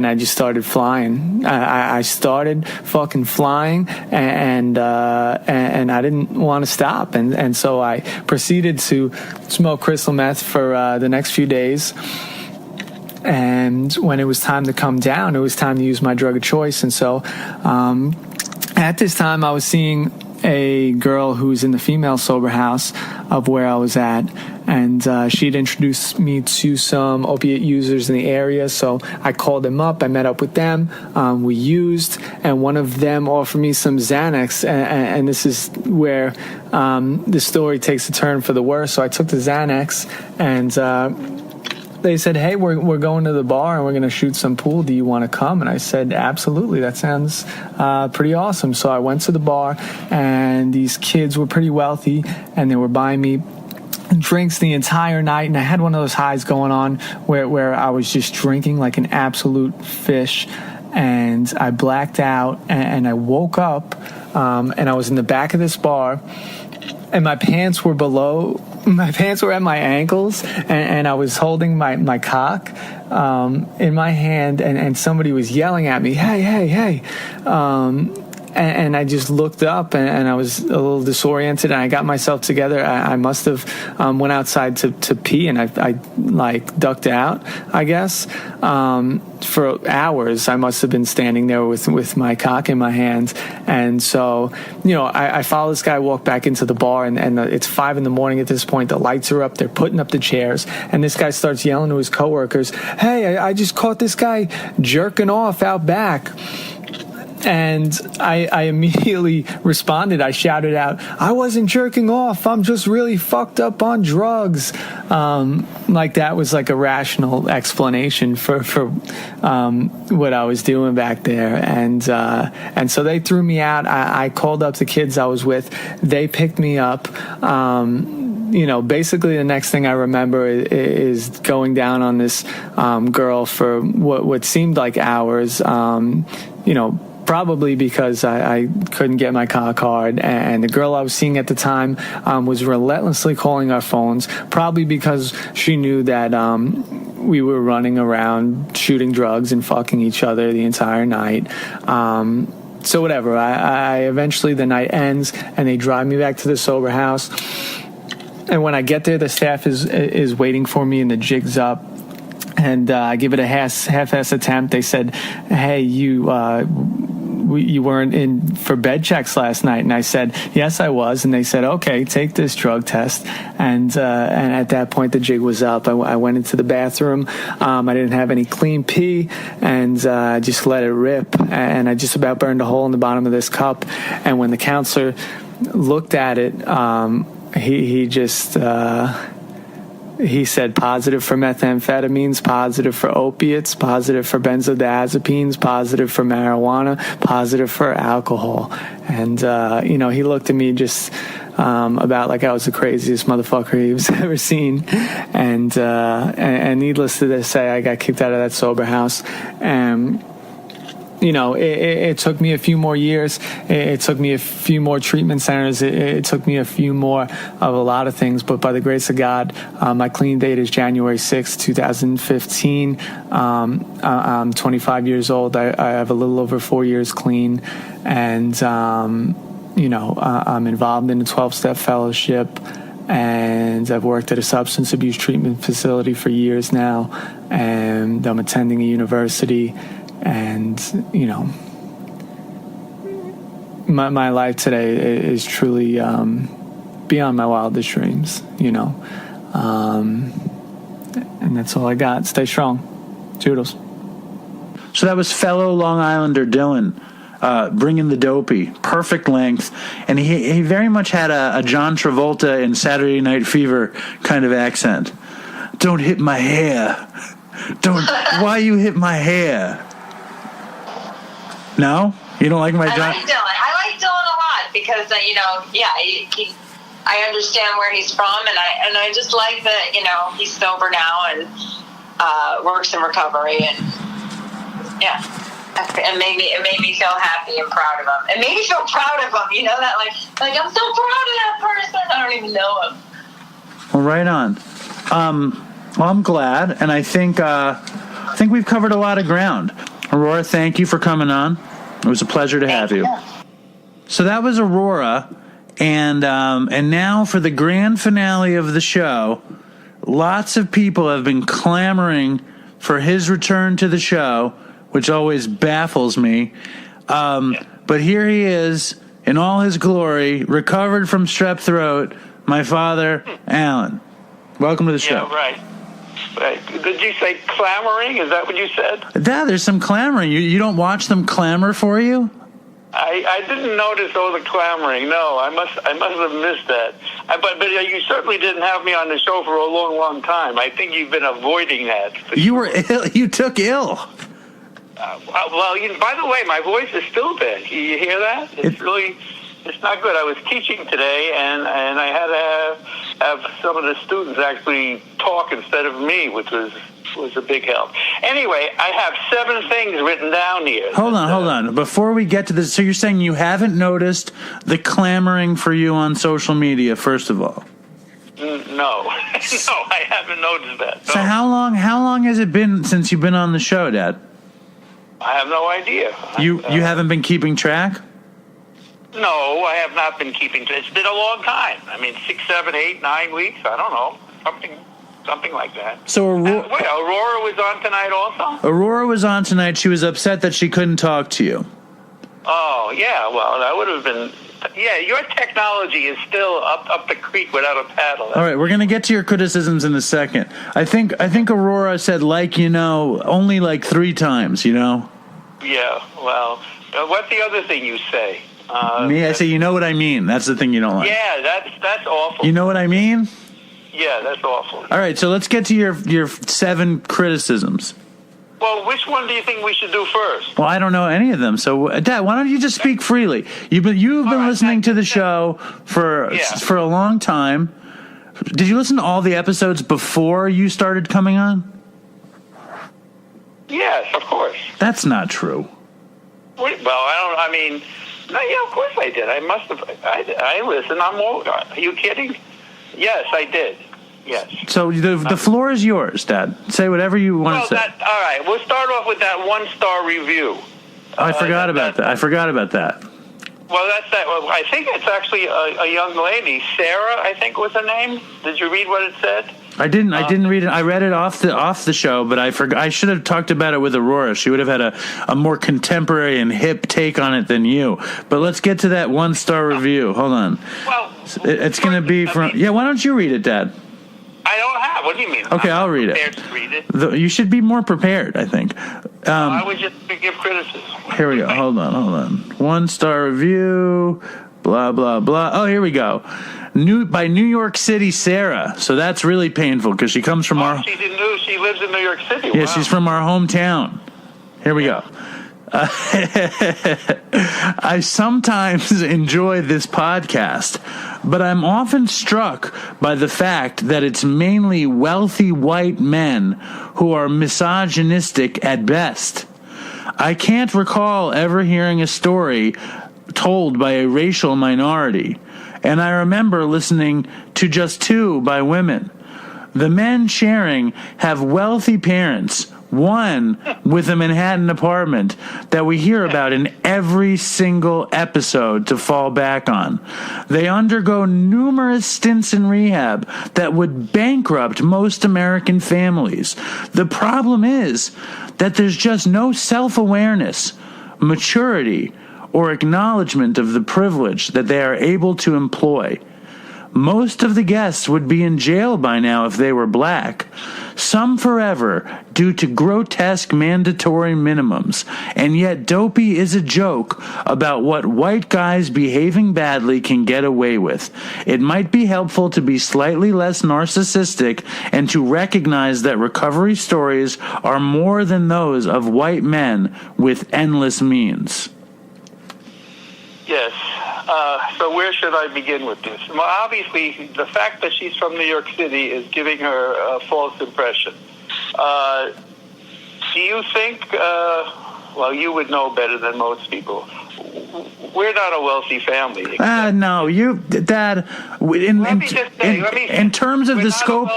I just started flying. I started fucking flying, and I didn't want to stop, and so I proceeded to smoke crystal meth for the next few days. And when it was time to come down, it was time to use my drug of choice. And so at this time, I was seeing a girl who's in the female sober house of where I was at, and she'd introduced me to some opiate users in the area. So I called them up, I met up with them, we used, and one of them offered me some Xanax, and this is where the story takes a turn for the worse. So I took the Xanax, and they said, hey, we're going to the bar and we're going to shoot some pool. Do you want to come? And I said, absolutely. That sounds pretty awesome. So I went to the bar, and these kids were pretty wealthy, and they were buying me drinks the entire night. And I had one of those highs going on where I was just drinking like an absolute fish. And I blacked out, and I woke up, and I was in the back of this bar, and my pants were at my ankles, and I was holding my cock in my hand, and somebody was yelling at me, hey. And I just looked up, and I was a little disoriented, and I got myself together. I must have went outside to pee, and I like ducked out, I guess. For hours, I must have been standing there with my cock in my hand. And so, I follow this guy, walk back into the bar, and it's 5 a.m. at this point. The lights are up. They're putting up the chairs. And this guy starts yelling to his coworkers, hey, I just caught this guy jerking off out back. And I immediately responded. I shouted out, I wasn't jerking off. I'm just really fucked up on drugs. Like that was like a rational explanation for what I was doing back there. And so they threw me out. I called up the kids I was with. They picked me up. Basically the next thing I remember is going down on this girl for what seemed like hours, probably because I couldn't get my car card, and the girl I was seeing at the time was relentlessly calling our phones, probably because she knew that we were running around shooting drugs and fucking each other the entire night. So whatever, I eventually, the night ends, and they drive me back to the sober house. And when I get there, the staff is waiting for me, and the jig's up. And I give it a half-ass attempt. They said, "Hey, you weren't in for bed checks last night." And I said, "Yes, I was." And they said, "Okay, take this drug test." And at that point, the jig was up. I went into the bathroom. I didn't have any clean pee, and I just let it rip. And I just about burned a hole in the bottom of this cup. And when the counselor looked at it, he just... he said positive for methamphetamines, positive for opiates, positive for benzodiazepines, positive for marijuana, positive for alcohol. And, he looked at me just about like I was the craziest motherfucker he's ever seen. And needless to say, I got kicked out of that sober house. And it took me a few more years. It took me a few more treatment centers. It took me a few more of a lot of things. But by the grace of God, my clean date is January 6th, 2015. I'm 25 years old. I have a little over 4 years clean. And, I'm involved in the 12-step fellowship. And I've worked at a substance abuse treatment facility for years now. And I'm attending a university. And, my life today is truly beyond my wildest dreams, and that's all I got. Stay strong. Toodles. So that was fellow Long Islander Dylan bringing the Dopey. Perfect length. And he very much had a John Travolta in Saturday Night Fever kind of accent. Don't hit my hair. Why you hit my hair? No? You don't like my John? I like Dylan a lot because, I understand where he's from, and I just like that, he's sober now and works in recovery, and yeah. It made me feel happy and proud of him. It made me feel proud of him, that like I'm so proud of that person. I don't even know him. Well, right on. Well, I'm glad, and I think we've covered a lot of ground. Aurora, thank you for coming on. It was a pleasure to have you. So that was Aurora, and now for the grand finale of the show, lots of people have been clamoring for his return to the show, which always baffles me. But here he is in all his glory, recovered from strep throat, my father, Alan. Welcome to the show. Yeah, right. Did you say clamoring? Is that what you said? Dad, there's some clamoring. You don't watch them clamor for you? I didn't notice all the clamoring. No, I must have missed that. But you certainly didn't have me on the show for a long, long time. I think you've been avoiding that. You were ill. You took ill. By the way, my voice is still bad. You hear that? It's not good. I was teaching today, and I had to have some of the students actually talk instead of me, which was a big help. Anyway, I have 7 things written down here. Hold on. Before we get to this, so you're saying you haven't noticed the clamoring for you on social media, first of all? No, I haven't noticed that. No. So how long has it been since you've been on the show, Dad? I have no idea. You haven't been keeping track? No, I have not been keeping. It's been a long time. I mean, 6, 7, 8, 9 weeks. I don't know, something like that. So Aurora was on tonight also. Aurora was on tonight. She was upset that she couldn't talk to you. Oh yeah, well that would have been. Yeah, your technology is still up the creek without a paddle. All right, we're gonna get to your criticisms in a second. I think Aurora said only like 3 times. Yeah. Well, what's the other thing you say? Me, I say, you know what I mean. That's the thing you don't like. Yeah, that's awful. You know what I mean? Yeah, that's awful. All right, so let's get to your 7 criticisms. Well, which one do you think we should do first? Well, I don't know any of them. So, Dad, why don't you just speak freely? You've been listening to the show for a long time. Did you listen to all the episodes before you started coming on? Yes, of course. That's not true. Well, I mean, no, yeah, of course I did. I must have. I listened. Are you kidding? Yes, I did. Yes. So the floor is yours, Dad. Say whatever you want to say. All right. We'll start off with that 1-star review. I forgot about that. I forgot about that. Well, that's that. Well, I think it's actually a young lady, Sarah, I think was her name. Did you read what it said? I didn't read it. I read it off the show, but I forgot. I should have talked about it with Aurora. She would have had a more contemporary and hip take on it than you. But let's get to that 1-star review. Hold on. Well, it's going to be from. Yeah, why don't you read it, Dad? I don't have. What do you mean? Okay, I'll read it. To read it. You should be more prepared, I think. I was just to give criticism. Here we go. Hold on. 1-star review. Blah blah blah. Oh, here we go. By New York City Sarah. So that's really painful because she comes from our. She lives in New York City. Yeah, wow. She's from our hometown. Here we go. I sometimes enjoy this podcast, but I'm often struck by the fact that it's mainly wealthy white men who are misogynistic at best. I can't recall ever hearing a story told by a racial minority, and I remember listening to just 2 by women. The men sharing have wealthy parents, one with a Manhattan apartment that we hear about in every single episode to fall back on. They undergo numerous stints in rehab that would bankrupt most American families. The problem is that there's just no self-awareness, maturity, or acknowledgement of the privilege that they are able to employ. Most of the guests would be in jail by now if they were black, some forever due to grotesque mandatory minimums, and yet Dopey is a joke about what white guys behaving badly can get away with. It might be helpful to be slightly less narcissistic and to recognize that recovery stories are more than those of white men with endless means. Yes. So where should I begin with this? Well, obviously, the fact that she's from New York City is giving her a false impression. Do you think, well, you would know better than most people, we're not a wealthy family. No, Dad. In terms of the scope,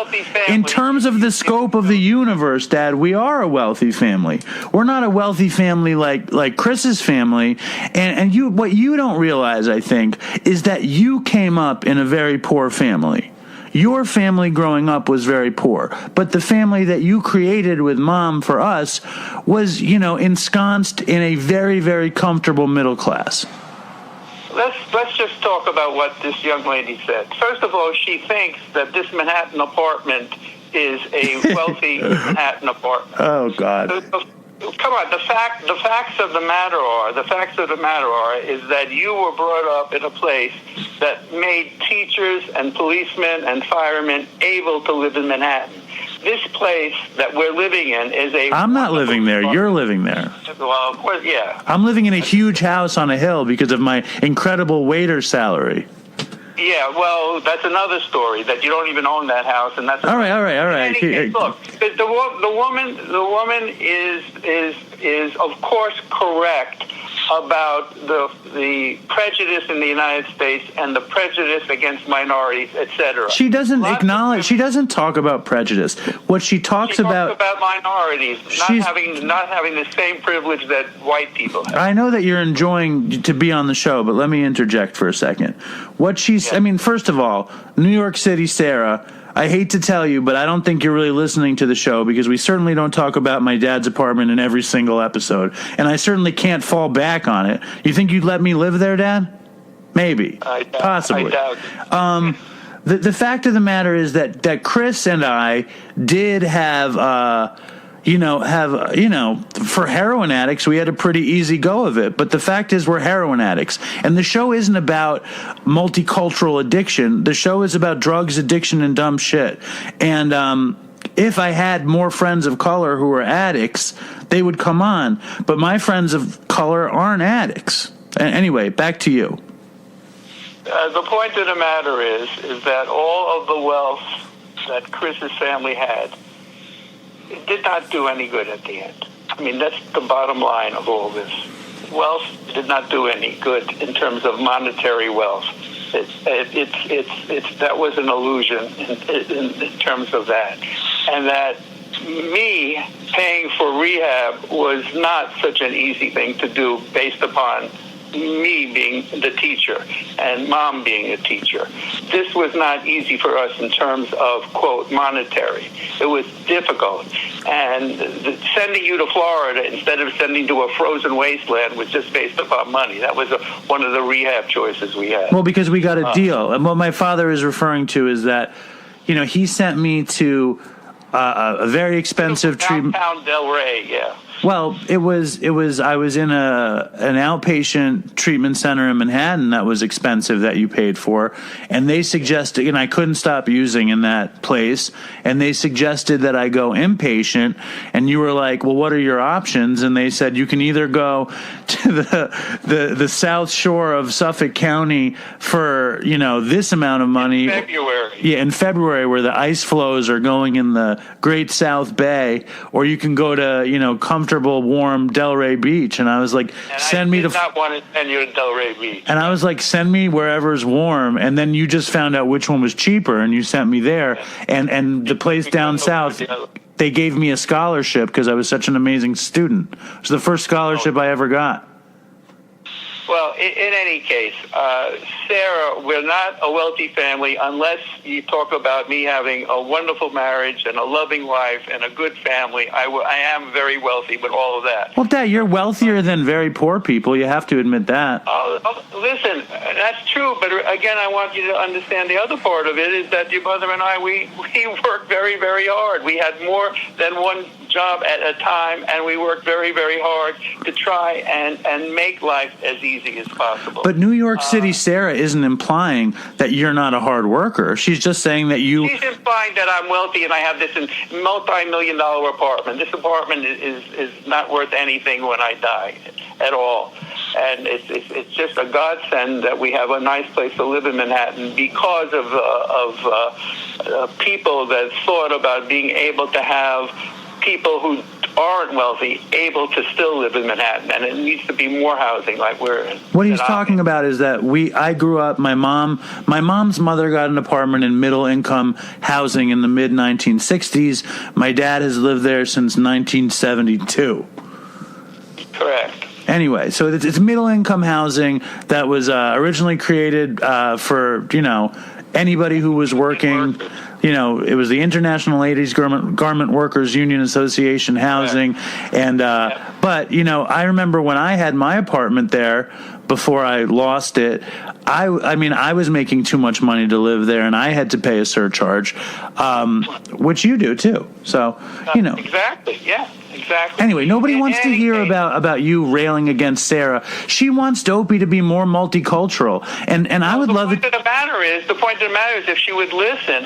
in terms of the scope of the universe, Dad, we are a wealthy family. We're not a wealthy family like Chris's family. And you, what you don't realize, I think, is that you came up in a very poor family. Your family growing up was very poor, but the family that you created with Mom for us was, ensconced in a very, very comfortable middle class. Let's just talk about what this young lady said. First of all, she thinks that this Manhattan apartment is a wealthy Manhattan apartment. Oh, God. Come on, the facts of the matter are is that you were brought up in a place that made teachers and policemen and firemen able to live in Manhattan. This place that we're living in is a... I'm not living there. You're living there. Well, of course, yeah. I'm living in a huge house on a hill because of my incredible waiter salary. Yeah, well, that's another story, that you don't even own that house, and that's... All right. Look, the woman is of course correct about the prejudice in the United States and the prejudice against minorities, etc. She doesn't acknowledge. She doesn't talk about prejudice. What she talks about minorities not having the same privilege that white people have. I know that you're enjoying to be on the show, but let me interject for a second. I mean, first of all, New York City Sarah, I hate to tell you, but I don't think you're really listening to the show because we certainly don't talk about my dad's apartment in every single episode, and I certainly can't fall back on it. You think you'd let me live there, Dad? Maybe. Possibly. I doubt. The fact of the matter is that Chris and I did have... for heroin addicts, we had a pretty easy go of it. But the fact is we're heroin addicts. And the show isn't about multicultural addiction. The show is about drugs, addiction, and dumb shit. And if I had more friends of color who were addicts, they would come on. But my friends of color aren't addicts. Anyway, back to you. The point of the matter is that all of the wealth that Chris's family had, it did not do any good at the end. I mean, that's the bottom line of all this. wealth did not do any good in terms of monetary wealth. That was an illusion in terms of that, and that me paying for rehab was not such an easy thing to do based upon me being the teacher and Mom being a teacher. This was not easy for us in terms of, quote, monetary. It was difficult. And sending you to Florida instead of sending to a frozen wasteland was just based upon money. That was one of the rehab choices we had. Well, because we got a deal. And what my father is referring to is that, he sent me to a very expensive treatment. Downtown Delray, yeah. Well, I was in an outpatient treatment center in Manhattan that was expensive that you paid for, and they suggested, and I couldn't stop using in that place, and they suggested that I go inpatient, and you were like, well, what are your options? And they said you can either go to the South Shore of Suffolk County for, this amount of money. In February. Yeah, in February, where the ice flows are going in the Great South Bay, or you can go to, comfortable, warm Delray Beach. And I was like, send me to... I did not want to send you to Delray Beach. And I was like, send me wherever's warm. And then you just found out which one was cheaper, and you sent me there. Yeah. And the place down south, they gave me a scholarship because I was such an amazing student. It was the first scholarship I ever got. Well, in any case, Sarah, we're not a wealthy family unless you talk about me having a wonderful marriage and a loving wife and a good family. I am very wealthy with all of that. Well, Dad, you're wealthier than very poor people. You have to admit that. Listen, that's true. But again, I want you to understand the other part of it is that your mother and I, we worked very, very hard. We had more than one job at a time, and we worked very, very hard to try and make life as easy as possible. But New York City Sarah isn't implying that you're not a hard worker. She's just saying that you... She's implying that I'm wealthy and I have this multi-million-dollar apartment. This apartment is not worth anything when I die at all. And it's just a godsend that we have a nice place to live in Manhattan because of people that thought about being able to have people who aren't wealthy able to still live in Manhattan, and it needs to be more housing like we're in. What he's talking about is that I grew up, my mom's mother got an apartment in middle income housing in the mid 1960s. My dad has lived there since 1972. Correct. Anyway, so it's middle income housing that was originally created for, anybody who was working. It was the International Ladies Garment Workers Union Association housing. Right. And, but, I remember when I had my apartment there before I lost it, I was making too much money to live there, and I had to pay a surcharge, which you do too. So, Exactly, yeah. Exactly. Anyway, nobody wants to hear about you railing against Sarah. She wants Dopey to be more multicultural, and I would love it. The point of the matter is if she would listen.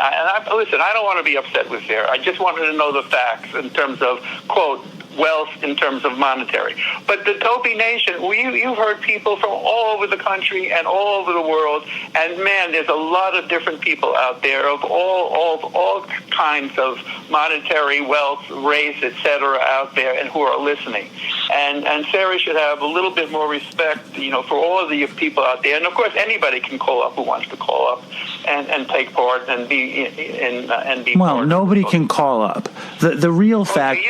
Listen, I don't want to be upset with Sarah. I just want her to know the facts in terms of, quote, wealth in terms of monetary. But the Dopey Nation, you've heard people from all over the country and all over the world, and man, there's a lot of different people out there of all kinds of monetary wealth, race, etc. out there, and who are listening. And Sarah should have a little bit more respect, for all of the people out there. And of course, anybody can call up who wants to call up and take part and be Well, part nobody can call up. The real fact.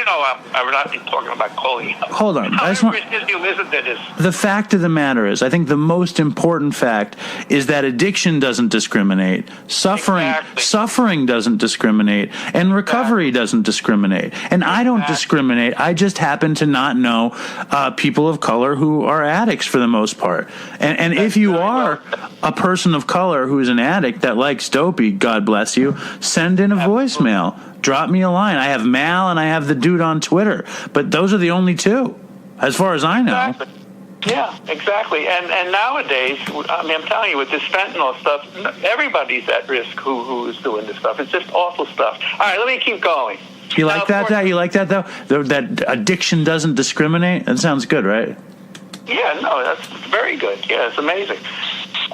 I'm not talking about calling up. Hold on. The fact of the matter is, I think the most important fact is that addiction doesn't discriminate, suffering doesn't discriminate, and recovery doesn't discriminate. And I don't discriminate. I just happen to not know people of color who are addicts for the most part. And if you are a person of color who is an addict that likes Dopey, God bless you, send in a voicemail. Drop me a line. I have Mal and I have the dude on Twitter, but those are the only two, as far as I know. Exactly. Yeah, exactly. And nowadays, I'm telling you, with this fentanyl stuff, everybody's at risk who is doing this stuff. It's just awful stuff. All right, let me keep going. You like that? You like that, though? That addiction doesn't discriminate? That sounds good, right? Yeah, no, that's very good. Yeah, it's amazing.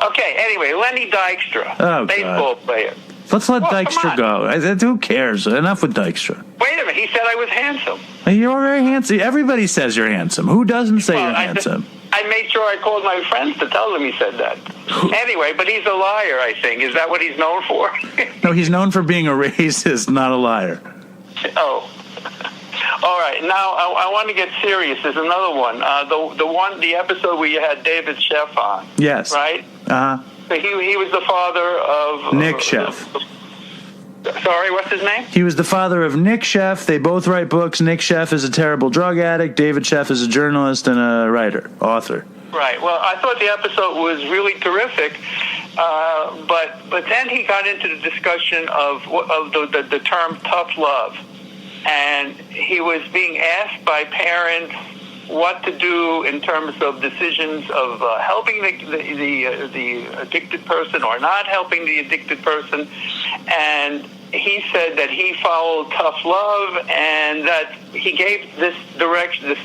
Okay, anyway, Lenny Dykstra, baseball player. Let's let Dykstra go. Who cares? Enough with Dykstra. Wait a minute. He said I was handsome. You're very handsome. Everybody says you're handsome. Who doesn't say you're handsome? I made sure I called my friends to tell them he said that. Anyway, but he's a liar, I think. Is that what he's known for? No, he's known for being a racist, not a liar. Oh. All right. Now, I want to get serious. There's another one. The episode where you had David Sheff on. Yes. Right? Uh-huh. So he was the father of... Nick Sheff. Sorry, what's his name? He was the father of Nick Sheff. They both write books. Nick Sheff is a terrible drug addict. David Sheff is a journalist and a writer, author. Right. Well, I thought the episode was really terrific, but then he got into the discussion of the term tough love, and he was being asked by parents what to do in terms of decisions of helping the addicted person or not helping the addicted person, and he said that he followed tough love and that he gave this direction, this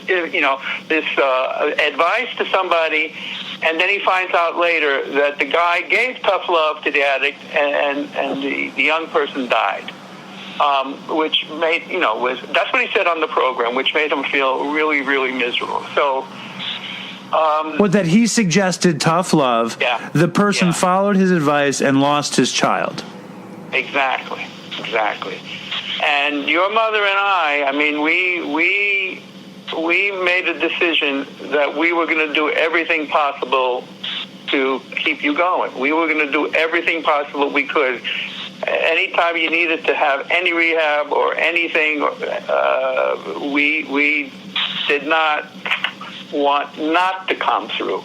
advice to somebody, and then he finds out later that the guy gave tough love to the addict and the young person died. Which made, that's what he said on the program, which made him feel really, really miserable. So, that he suggested tough love. Yeah. The person followed his advice and lost his child. Exactly. And your mother and I mean, we made a decision that we were going to do everything possible to keep you going. We were going to do everything possible we could. Anytime you needed to have any rehab or anything, we did not want not to come through.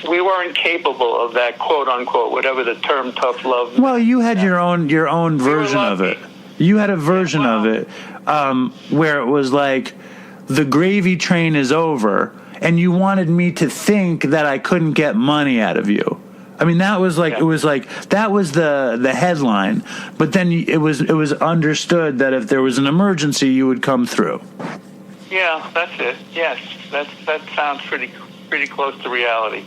We weren't capable of that, quote unquote, whatever the term tough love. Well, you had your own version of it. You had a version of it where it was like the gravy train is over, and you wanted me to think that I couldn't get money out of you. I mean, that was like, it was like, that was the headline, but then it was understood that if there was an emergency, you would come through. Yeah, that's it. Yes, that sounds pretty close to reality.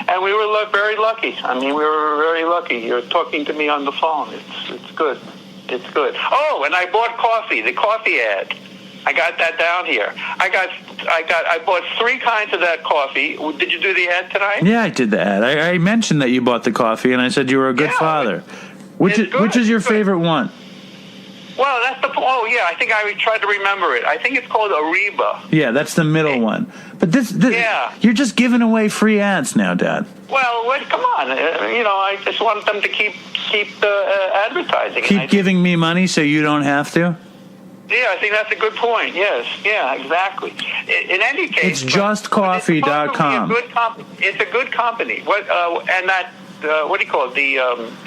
And we were very lucky. I mean, we were very lucky. You're talking to me on the phone. It's good. It's good. Oh, and I bought coffee, the coffee ad. I got that down here. I bought 3 kinds of that coffee. Did you do the ad tonight? Yeah, I did the ad. I mentioned that you bought the coffee, and I said you were a good father. Which is your favorite one? Well, that's I think I tried to remember it. I think it's called Aurora. Yeah, that's the middle one. But this you're just giving away free ads now, Dad. Well, come on. I just want them to keep advertising. Keep giving me money so you don't have to? Yeah, I think that's a good point. Yes, yeah, exactly. In any case, it's justcoffee.com. It's a good company. What do you call it?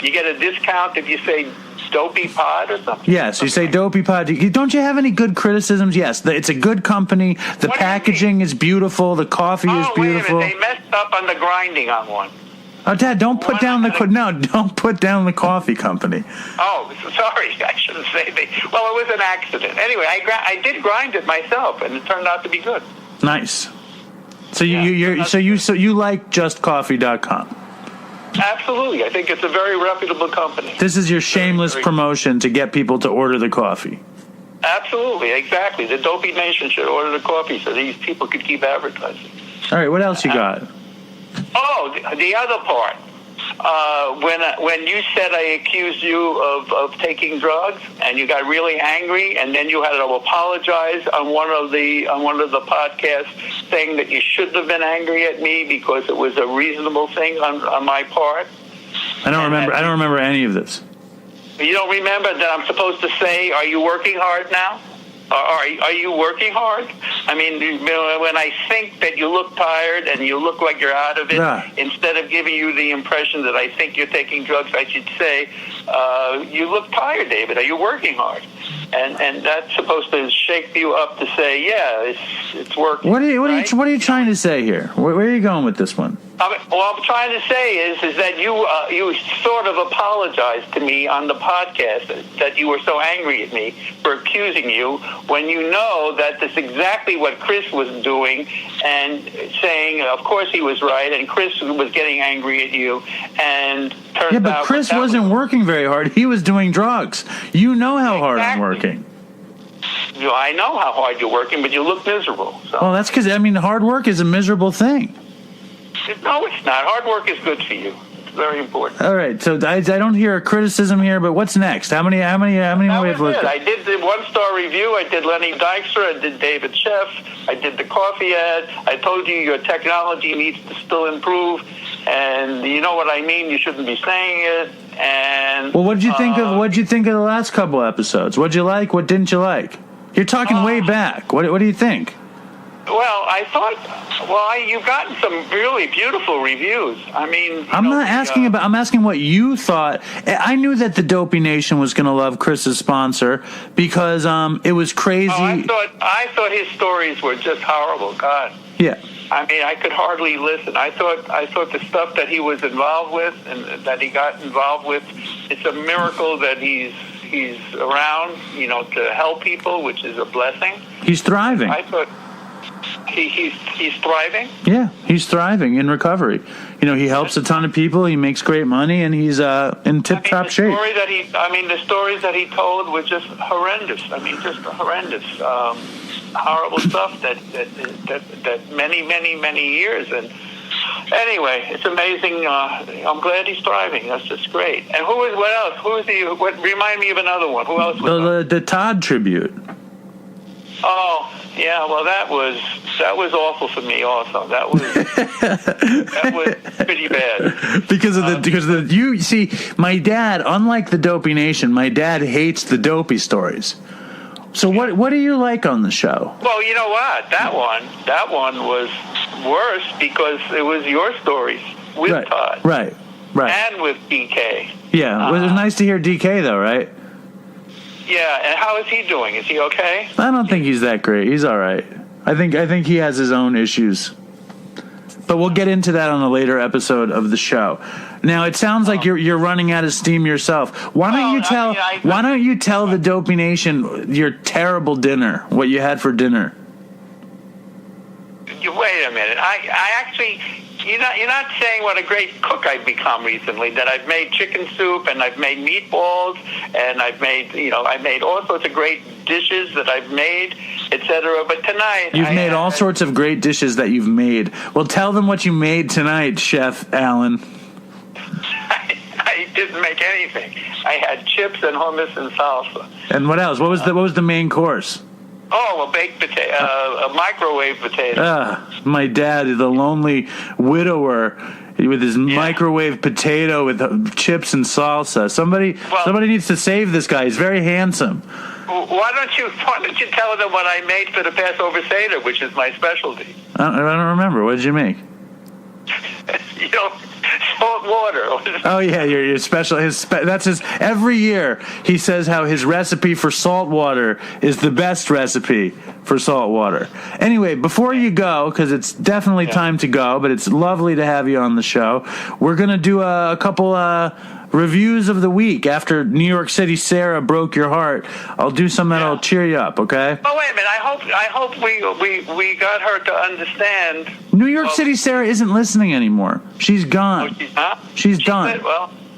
You get a discount if you say Dopey Pod or something? Yes, you say Dopey Pod. Don't you have any good criticisms? Yes, it's a good company. The packaging is beautiful. The coffee is beautiful. Wait a minute. They messed up on the grinding on one. Oh, Dad, don't put down don't put down the coffee company. Oh, sorry, I shouldn't say that. Well, it was an accident. Anyway, I did grind it myself, and it turned out to be good. Nice. So you like justcoffee.com? Absolutely, I think it's a very reputable company. This is your shameless promotion to get people to order the coffee. Absolutely, exactly. The Dopey Nation should order the coffee so these people could keep advertising. All right, what else you got? Oh, the other part. When you said I accused you of taking drugs, and you got really angry, and then you had to apologize on one of the podcasts, saying that you shouldn't have been angry at me because it was a reasonable thing on my part. I don't remember any of this. You don't remember that I'm supposed to say, "Are you working hard now?" Are you working hard? I mean, when I think that you look tired and you look like you're out of it, instead of giving you the impression that I think you're taking drugs, I should say, you look tired, David. Are you working hard? And that's supposed to shake you up to say, yeah, it's working. What are you trying to say here? Where are you going with this one? What I'm trying to say is that you sort of apologized to me on the podcast that you were so angry at me for accusing you when you know that that's exactly what Chris was doing and saying, of course he was right, and Chris was getting angry at you, and turns out... Yeah, but Chris wasn't working very hard. He was doing drugs. You know how hard I'm working. I know how hard you're working, but you look miserable. So. Well, that's because, hard work is a miserable thing. No, it's not. Hard work is good for you. It's very important. All right, so I don't hear a criticism here, but what's next? How many more we have looked at? I did the 1-star review. I did Lenny Dykstra. I did David Sheff. I did the coffee ad. I told you your technology needs to still improve, and you know what I mean. You shouldn't be saying it. And well, what did you think of the last couple episodes? What'd you like? What didn't you like? You're talking way back. What do you think? Well, I thought. Well, you've gotten some really beautiful reviews. I mean, I'm asking what you thought. I knew that the Dopey Nation was going to love Chris's sponsor because it was crazy. Oh, I thought his stories were just horrible. God. Yeah. I mean, I could hardly listen. I thought the stuff that he was involved with and that he got involved with, it's a miracle that he's around, to help people, which is a blessing. He's thriving. I thought he's thriving. Yeah, he's thriving in recovery. He helps a ton of people. He makes great money, and he's in tip-top shape. The stories that he told were just horrendous. I mean, just horrendous. Horrible stuff that many years. And anyway, it's amazing. I'm glad he's thriving. That's just great. And what else? Remind me of another one. Who else was the Todd tribute? Oh, yeah. Well, that was awful for me also. That was pretty bad. Because you see, my dad, unlike the Dopey Nation, my dad hates the Dopey stories. So what do you like on the show? Well, you know what? That one was worse because it was your stories with Todd. Right. And with DK. Yeah. It was nice to hear DK, though, right? Yeah. And how is he doing? Is he okay? I don't think he's that great. He's all right. I think he has his own issues. But we'll get into that on a later episode of the show. Now it sounds like you're running out of steam yourself. Why don't you tell the Dopey Nation your terrible dinner, what you had for dinner? Wait a minute. I actually, you're not saying what a great cook I've become recently. That I've made chicken soup and I've made meatballs and I've made I made all sorts of great dishes that I've made, etc. But tonight you've made all sorts of great dishes that you've made. Well, tell them what you made tonight, Chef Alan. I didn't make anything. I had chips and hummus and salsa. And what else? What was the main course? Oh, a baked potato, a microwave potato. My dad, the lonely widower, with his microwave potato with chips and salsa. Somebody needs to save this guy. He's very handsome. Why don't you tell them what I made for the Passover Seder, which is my specialty? I don't remember. What did you make? Salt water. Oh yeah, your special. That's his. Every year he says how his recipe for salt water is the best recipe for salt water. Anyway, before you go, because it's definitely time to go, but it's lovely to have you on the show. We're gonna do a couple reviews of the week after New York City Sarah broke your heart. I'll do something that'll cheer you up. Okay. Oh wait a minute. I hope we got her to understand. New York City Sarah isn't listening anymore. She's gone. Oh, she's not? She's done.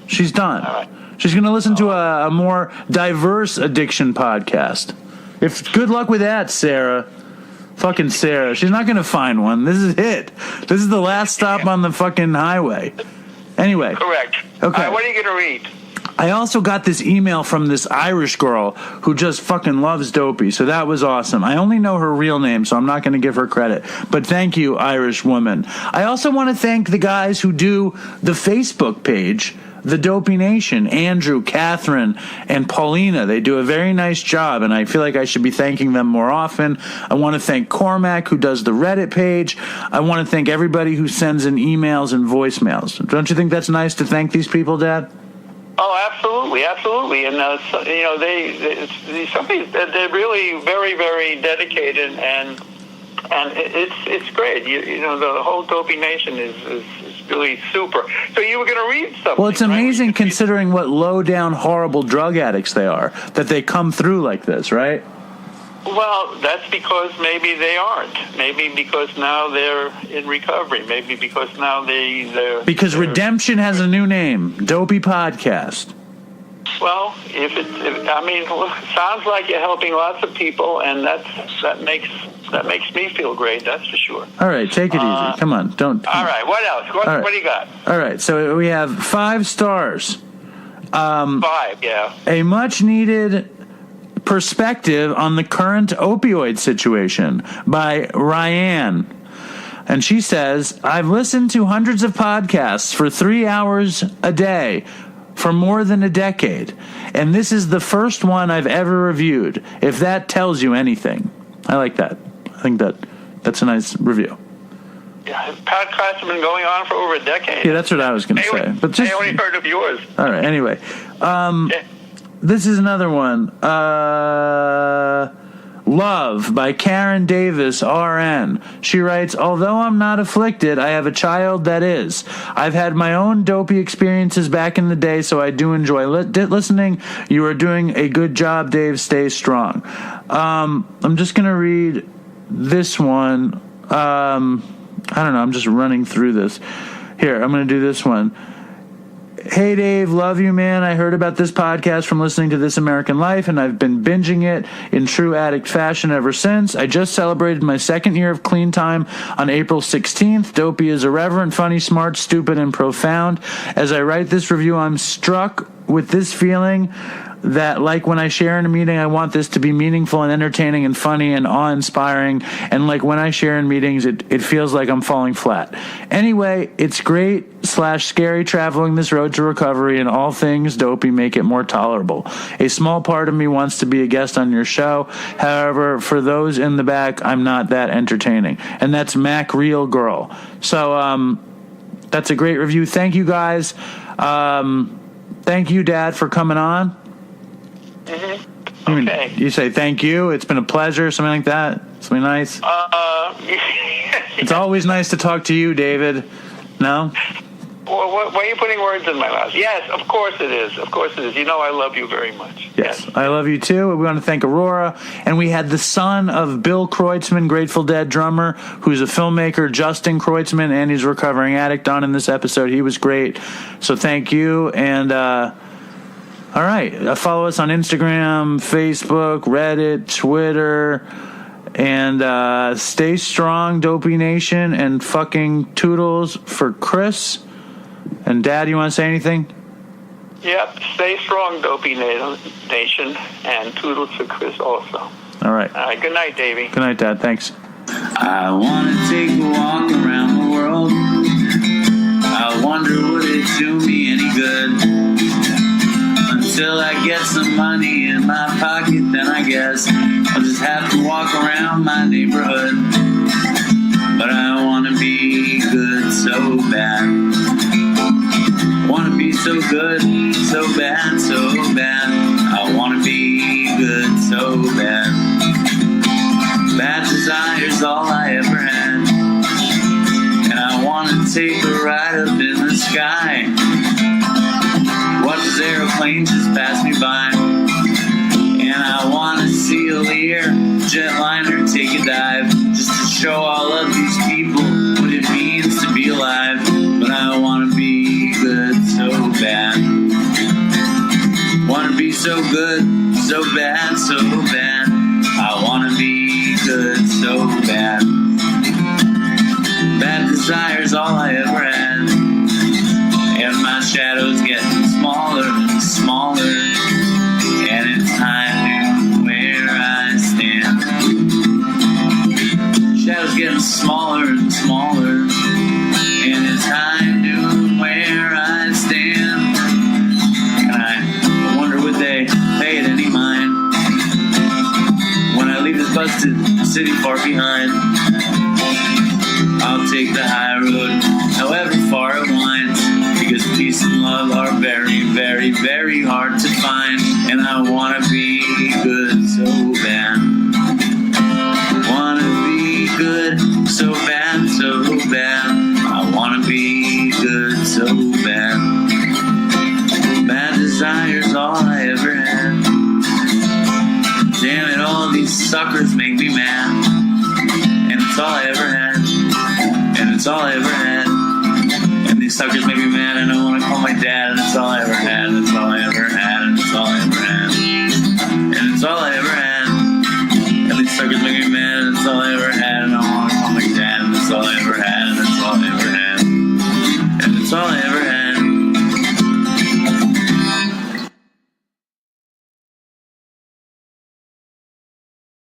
She's done. All right. She's going to listen to a more diverse addiction podcast. Good luck with that, Sarah. Fucking Sarah. She's not going to find one. This is it. This is the last stop on the fucking highway. Anyway. Correct. Okay. What are you going to read? I also got this email from this Irish girl who just fucking loves Dopey, so that was awesome. I only know her real name, so I'm not going to give her credit. But thank you, Irish woman. I also want to thank the guys who do the Facebook page, The Dopey Nation, Andrew, Catherine, and Paulina. They do a very nice job, and I feel like I should be thanking them more often. I want to thank Cormac, who does the Reddit page. I want to thank everybody who sends in emails and voicemails. Don't you think that's nice to thank these people, Dad? Oh, absolutely. And they're really very, very dedicated, and it's great. The whole Dopey Nation is really super. So you were going to read something. Well, it's amazing considering what low down, horrible drug addicts they are, that they come through like this, right? Well, that's because maybe they aren't. Maybe because now they're in recovery. Maybe because now they're... Because Redemption has a new name, Dopey Podcast. Well, it sounds like you're helping lots of people, and that makes me feel great. That's for sure. All right, take it easy. Come on, don't. All right, what else? What do you got? All right, so we have 5 stars. 5, yeah. A much needed perspective on the current opioid situation by Ryan. And she says, I've listened to hundreds of podcasts for 3 hours a day for more than a decade, and this is the first one I've ever reviewed, if that tells you anything. I like that. I think that's a nice review. Yeah, podcasts have been going on for over a decade. Yeah, that's what I was going to say. But I only heard of yours. All right, anyway. This is another one. Love by Karen Davis, RN. She writes, although I'm not afflicted, I have a child that is. I've had my own dopey experiences back in the day, so I do enjoy listening. You are doing a good job, Dave. Stay strong. I'm just going to read this one. I don't know. I'm just running through this. Here, I'm going to do this one. Hey, Dave, love you, man. I heard about this podcast from listening to This American Life, and I've been binging it in true addict fashion ever since. I just celebrated my 2nd year of clean time on April 16th. Dopey is irreverent, funny, smart, stupid, and profound. As I write this review, I'm struck with this feeling that, like when I share in a meeting, I want this to be meaningful and entertaining and funny and awe-inspiring. And like when I share in meetings, it feels like I'm falling flat. Anyway, it's great/scary traveling this road to recovery, and all things dopey make it more tolerable. A small part of me wants to be a guest on your show. However, for those in the back, I'm not that entertaining. And that's Mac Real Girl. So that's a great review. Thank you, guys. Thank you, Dad, for coming on. Mm-hmm. Okay. You say thank you. It's been a pleasure. Something like that. Something nice. It's always nice to talk to you, David. No? Well, why are you putting words in my mouth? Yes, of course it is. Of course it is. You know I love you very much. Yes, I love you too. We want to thank Aurora. And we had the son of Bill Kreutzmann, Grateful Dead drummer, who's a filmmaker, Justin Kreutzmann, and he's a recovering addict on in this episode. He was great. So thank you. And all right, follow us on Instagram, Facebook, Reddit, Twitter, and stay strong, Dopey Nation, and fucking toodles for Chris. And Dad, you want to say anything? Yep, stay strong, Dopey Nation, and toodles for Chris also. All right. Good night, Davey. Good night, Dad. Thanks. I want to take a walk around the world. I wonder would it do me any good? Until I get some money in my pocket, then I guess I'll just have to walk around my neighborhood. But I want to be good so bad. Want to be so good, so bad, so bad. I want to be good so bad. Bad desire's all I ever had. And I want to take a ride up in the sky. Watch this aeroplane just pass me by. And I want to see a Lear jetliner take a dive, just to show all of these people what it means to be alive. But I want to be good so bad. Want to be so good, so bad, so bad. I want to be good so bad. Bad desire's all I ever had. And my shadow's getting smaller and smaller. And it's time to where I stand. Shadow's getting smaller and smaller. And it's time to where I stand. And I wonder would they pay it any mind when I leave this busted city far behind. I'll take the high road, however far it winds, because peace and love are very, very, very hard to find. And I want to be good so bad. Want to be good so bad, so bad. I want to be good so bad. Bad desire's all I ever had. Damn it, all these suckers make me mad. And it's all I ever had. And it's all I ever had. And these suckers make me mad, and I want to call my dad, and it's all I ever had. It's